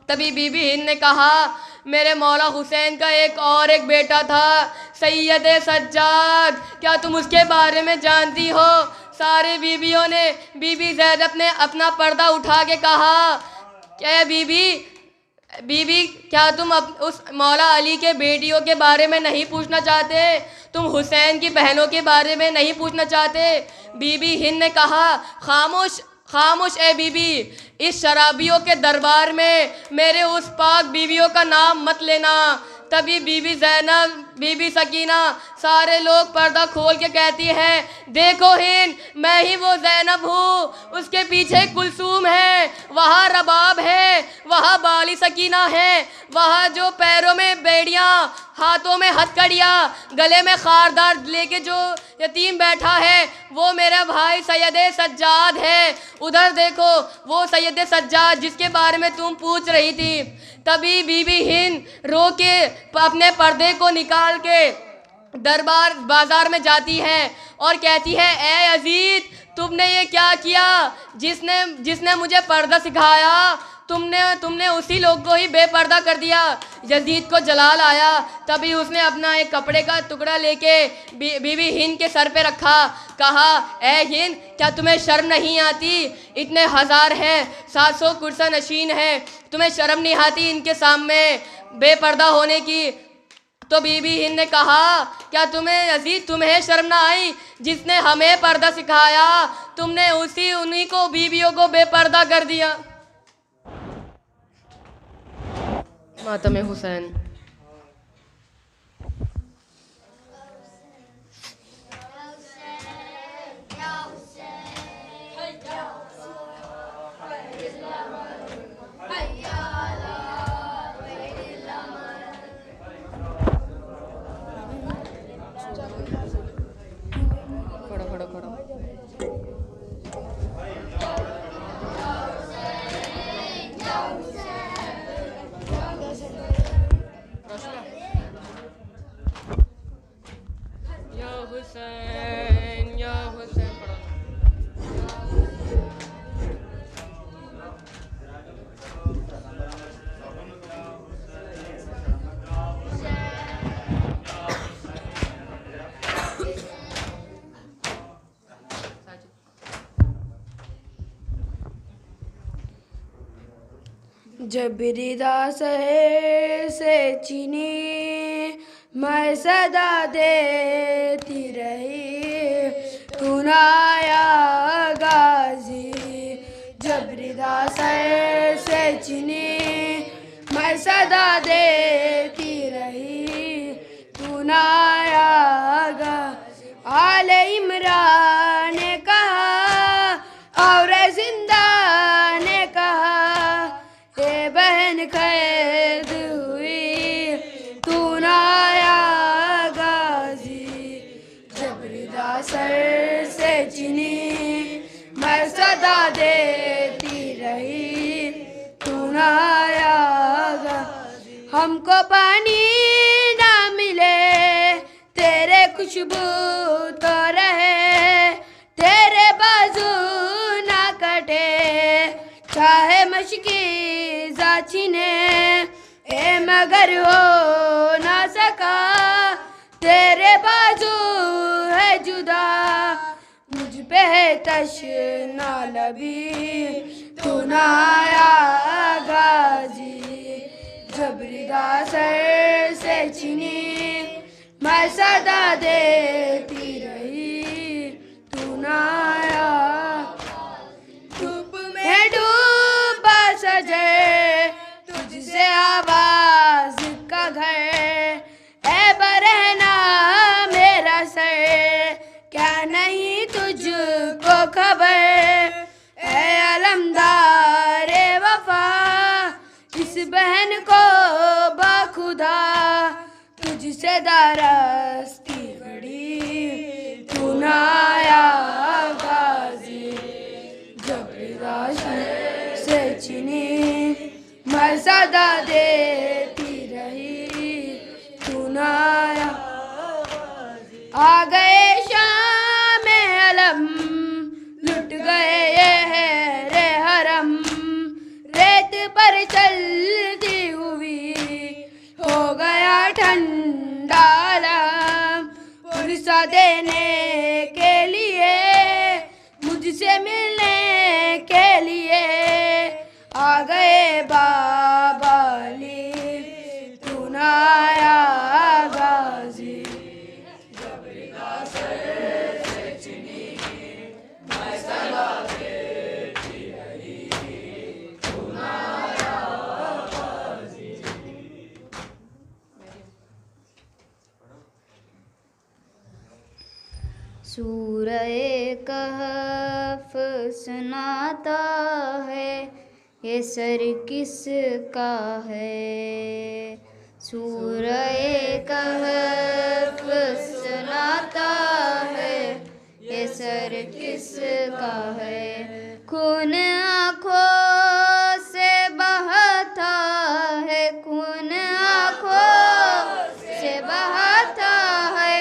तभी बीबी हिंद ने कहा मेरे मौला हुसैन का एक बेटा था सैयद सज्जाद, क्या तुम उसके बारे में जानती हो। सारे बीबियों ने, बीबी ज़ैनब ने अपना पर्दा उठा के कहा क्या बीबी क्या तुम उस मौला अली के बेटियों के बारे में नहीं पूछना चाहते, तुम हुसैन की बहनों के बारे में नहीं पूछना चाहते। बीबी हिंद ने कहा खामोश ए बीबी, इस शराबियों के दरबार में मेरे उस पाक बीवियों का नाम मत लेना। तभी बीबी ज़ैनब, बीबी सकीना, सारे लोग पर्दा खोल के कहती है देखो हिंद, मैं ही वो ज़ैनब हूँ, उसके पीछे कुलसूम है, वहाँ रबाब है, वहाँ बाली सकीना है, वहाँ जो पैरों में बेड़ियाँ, हाथों में हथकड़ियाँ, गले में खारदार लेके जो यतीम बैठा है वो मेरा भाई सैयद सज्जाद है। उधर देखो वो सैयद सज्जाद जिसके बारे में तुम पूछ रही थी। तभी बीबी हिंद रो के अपने पर्दे को निकाल के बाजार में जाती है और कहती है ए अजीज, तुमने ये क्या किया, जिसने मुझे पर्दा सिखाया तुमने उसी लोग को ही बेपर्दा कर दिया। यजीद को जलाल आया, तभी उसने अपना एक कपड़े का टुकड़ा लेके बीबी हिंद के सर पे रखा, कहा ए हिंद, क्या तुम्हें शर्म नहीं आती, इतने हजार हैं, 700 कुर्सा नशीन है, तुम्हें शर्म नहीं आती इनके सामने बेपर्दा होने की। तो बीबी हिंद ने कहा क्या तुम्हें शर्म ना आई, जिसने हमें पर्दा सिखाया तुमने उन्हीं को बीबियों को बेपर्दा कर दिया। मातम हुसैन। जब रिदा शहर से चीनी मैं सदा देती रही, तू ना आया गाजी। जब रिदा शहर से चीनी मैं सदा देती रही, तू ना आया गाजी। आले इमरान ने कहा और जिंदा ने कहा, ये बहन कैद हुई तू ना आया गाजी। जब रिदा सर से चीनी मैं सदा देती रही, तू ना आया गाजी। हमको पानी ना मिले तेरे खुशबू तो रहे, तेरे बाजू ना कटे चाहे मशकी जाचिने, ए मगर हो ना सका तेरे बाजू है जुदा। मुझ पे है तशना लबी तू ना आया गाजी। जब रिदा सर से चीनी मैं सदा देती रही, तू ना आया। धूप में डूबा सजे तुझसे आवाज का घर, ऐ बरहना मेरा सर क्या नहीं तुझको खबर। ऐ अलमदार वफा इस बहन को बाखुदा, तुझसे दारस्ती बड़ी तू ना आया गाजी। जब रिदा से चीनी मैं सदा देती रही, तू ना आया। आ गए शाम अलम लुट गए ये है रे हरम, रेत पर चलती हुई हो गया ठंडा आलम। पुरसा देने के लिए मुझसे मिलने के लिए आ गए बाबा अली, तू ना आया गाजी। जब रिदा सर से चीनी मैं सदा देती रही, तू ना आया गाजी। सूरह कहफ सुनाता है, ये सर किसका है। सूरह कहफ सुनाता है, ये सर किसका है। खून आँखों से बहता है, खून आँखों से बहता है,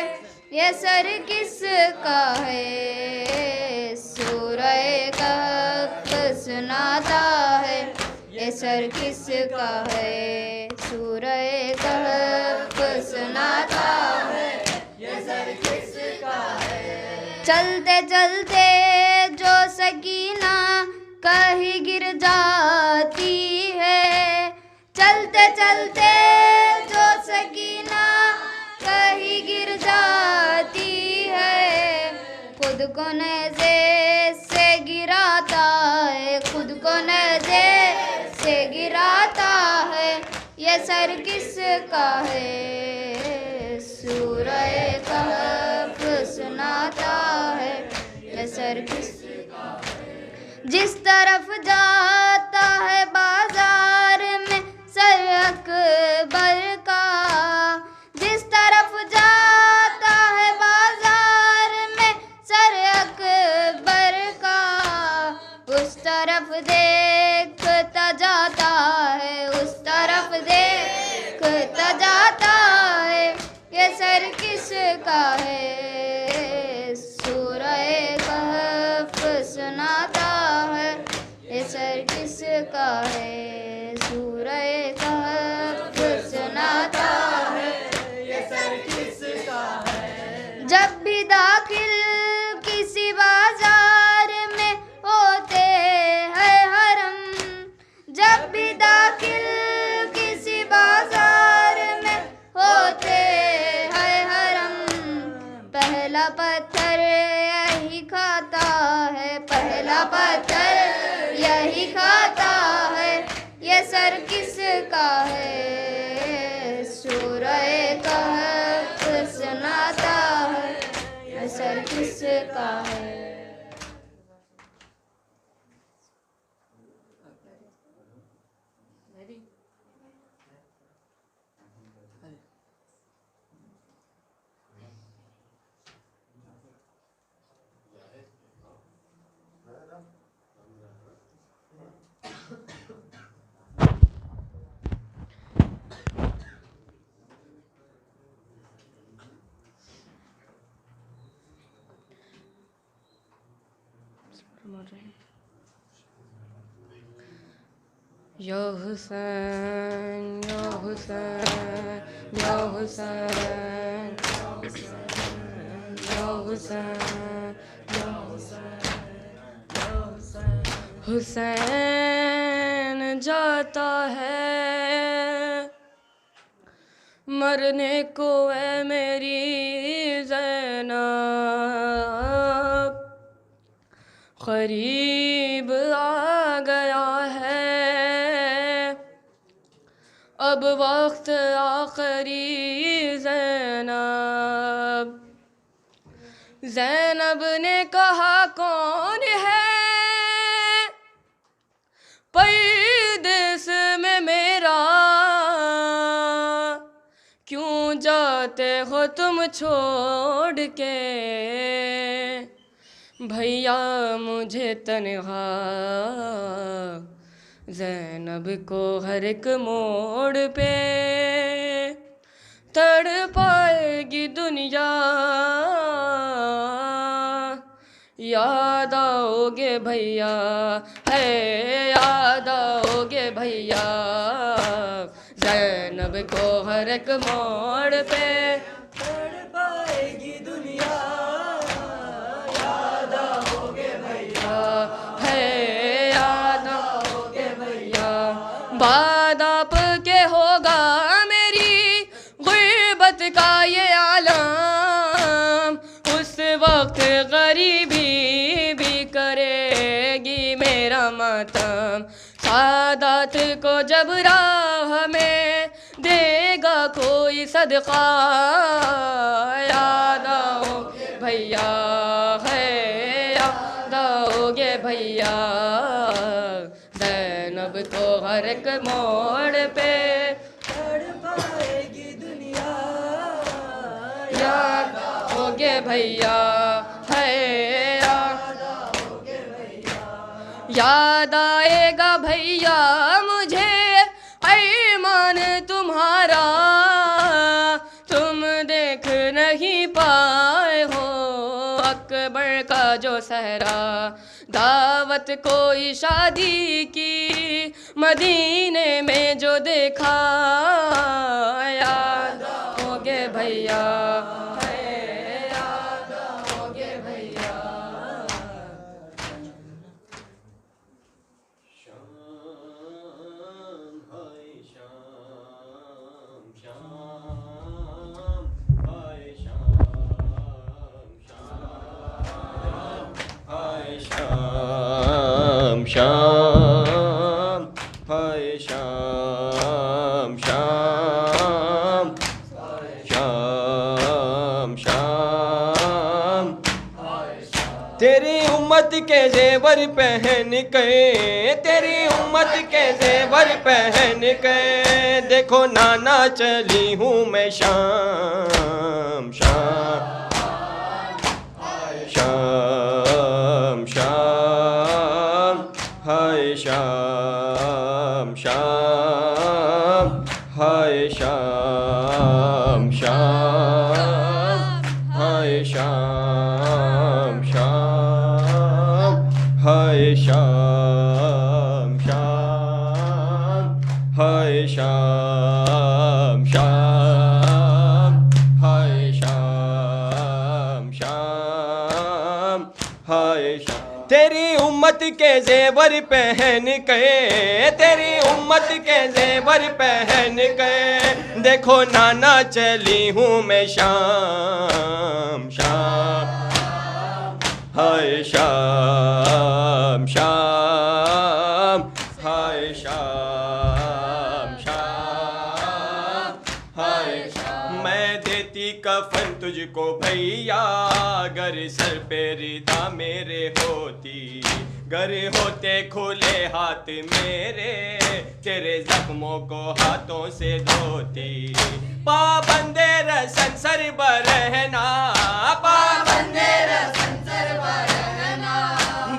ये सर किसका है। सूरह कहफ सुनाता है, ये सर किसका है। सूरह कहफ सुनाता है, ये सर किसका है। चलते चलते जो सकीना कहीं गिर जाती है, चलते चलते जो सकीना कहीं गिर जाती है। खुद को नज़े से गिराता है, खुद को नज़े से गिराता है, ये सर किसका है। सूरह कहफ सुनाता है, ये सर किसका है। जिस तरफ जाता है बाजार में सर अकबर का, जिस तरफ जाता है बाजार में सर अकबर का, उस तरफ देखता जाता है, उस तरफ देखता जाता है, ये सर किसका है। सूरह कहफ सुनाता है, ये सर किसका है। सूरह कहफ सुनाता है, ये सर किसका है। जब भी दाखिल किसी बाजार में होते हैं हरम, जब भी दाखिल यही खाता है, ये सर किसका है, सूरह कहफ सुनाता है, ये सर किसका है। या हुसैन या हुसैन या हुसैन या हुसैन या हुसैन, हुसैन जाता है मरने को है मेरी ज़ैनब, करीब आ गया है अब वक्त आखिरी। ज़ैनब ज़ैनब ने कहा कौन है पैदेस में मेरा, क्यों जाते हो तुम छोड़ के भैया मुझे तन्हा। ज़ैनब को हर एक मोड़ पे तड़पाएगी दुनिया, याद आओगे भैया है याद आओगे भैया। ज़ैनब को हर एक मोड़ पे तड़पाएगी दुनिया, याद आओगे भैया है याद आओगे भैया। बाद आप के होगा मेरी गुर्बत का ये आलम, उस वक्त गरीबी भी करेगी मेरा मातम। सादात को जब राह में देगा कोई सदका, याद आओगे भैया है याद आओगे भैया। ज़ैनब को हर एक मोड़ पे तड़पाएगी दुनिया, याद आओगे भैया है याद आओगे भैया। याद आएगा भैया मुझे ईमान तुम्हारा, तुम देख नहीं पाए हो अकबर का जो सहरा। दावत कोई शादी की मदीने में जो देखा, याद आओगे भैया है याद आओगे भैया। शाम हाय शाम शाम शाम शाम, तेरी उम्मत के जेवर पहन के, तेरी उम्मत के जेवर पहन के, देखो नाना चली हूँ मैं शाम शाम शाम शाम हाय शाम शाम हाय शाम शाम हाय शाम शाम हाय शाम शाम हाय शाम शाम हाय शाम शाम हाय शाम। तेरी उम्मत के जेवर पहन के, तेरी उम्मत के जेवर पहन के, देखो नाना चली हूँ मैं शाम शाम हाय शाम शाम तुझको भैया, गर सर पे रिदा मेरे होती, गर होते खुले हाथ मेरे, तेरे जख्मों को हाथों से धोती। पाबंदे रसन सर बरहना, पाबंदे रसन सर बरहना,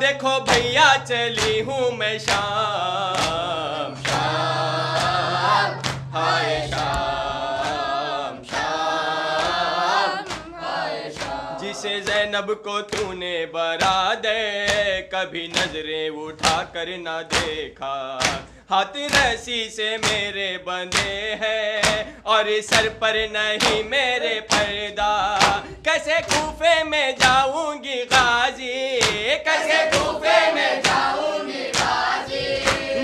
देखो भैया चली हूँ मैं शाम शाम, हाय शाम शाम, हाय शाम। जिसे ज़ैनब को तूने बरा दे, कभी नजरें उठा कर ना देखा, हाथ रस्सी से मेरे बंधे हैं और सर पर नहीं मेरे पर्दा। कैसे कूफे में जाऊंगी गाजी, कैसे कूफे में जाऊंगी गाजी,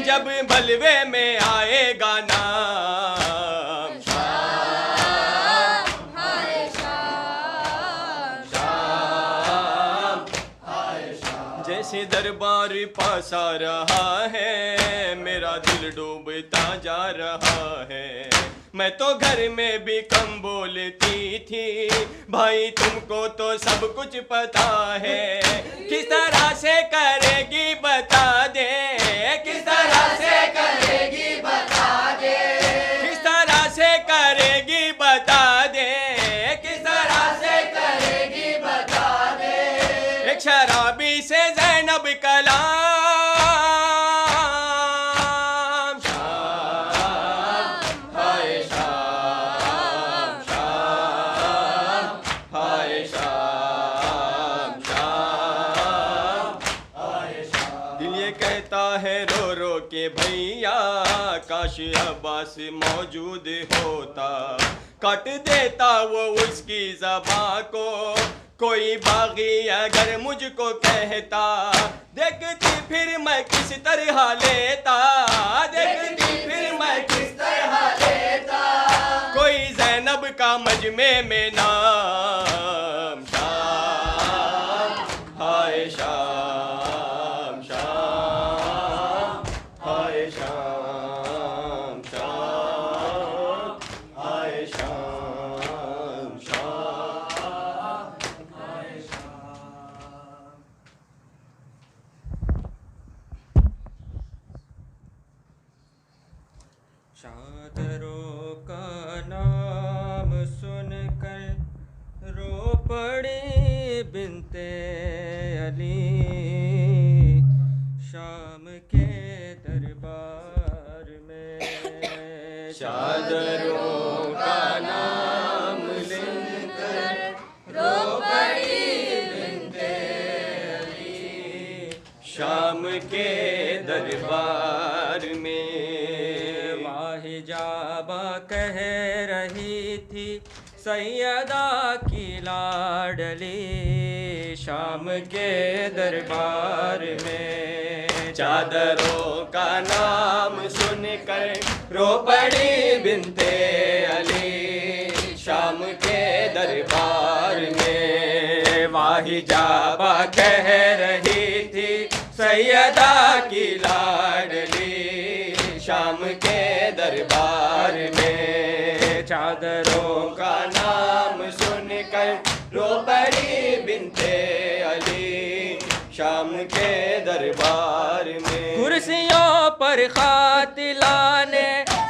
जब बलवे में आएगा नाम शाम, हाय शाम शाम, हाय शाम। जैसे दरबार पास आ रहा है, मेरा दिल डूबता जा रहा है। मैं तो घर में भी कम बोलती थी, भाई तुमको तो सब कुछ पता है। किस तरह से करेगी बता दे, किस तरह से करेगी बता दे, किस तरह से करेगी बता दे, किस तरह से करेगी बता दे। एक शराबी से ज़ैनब कलाम भैया, काश अब्बास मौजूद होता, काट देता वो उसकी ज़बां को। कोई बागी अगर मुझको कहता, देखती फिर मैं किस तरह लेता, देखती फिर मैं किस तरह लेता। कोई ज़ैनब का मजमे में नाम शाम, हाय शाम शाम, हाय शाम शाम, हाय शाम शाम, हाय शाम। चादरों का नाम सुनकर रो पड़ी बिनते अली, शाम के दरबार में। चादरों का नाम सुनकर रो पड़ी बिनते अली, शाम के दरबार में। वाहिजाबा कह रही थी सैयदा की लाडली, शाम के दरबार में। चादरों का नाम सुनकर रो पड़ी बिनते अली, शाम के दरबार में। वाहिजाबा कह रही थी सैयदा की लाडली, शाम के दरबार में। चादरों का नाम सुनकर रो पड़ी बिनते अली, शाम के दरबार में। कुर्सियों पर खातिलाने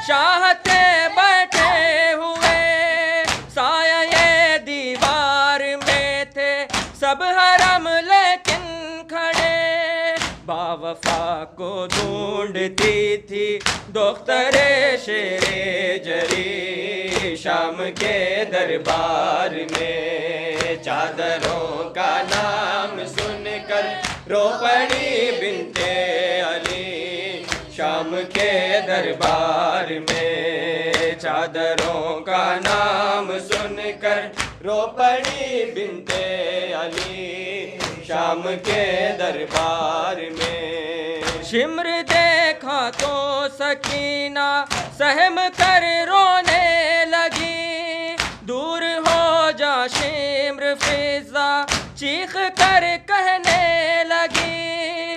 चाहते बैठे हुए, साये दीवार में थे सब हरम लेकिन खड़े। बावफा को ढूंढती थी दोख्तरे शेरे जरी, शाम के दरबार में। चादरों का नाम सुनकर रो पड़ी बिनते अली, शाम के दरबार में। चादरों का नाम सुनकर रो पड़ी बिनते अली, शाम के दरबार में। शिम्र देखा तो सकीना सहम कर रोने लगी, दूर हो जा शिम्र फिजा चीख कर कहने लगी।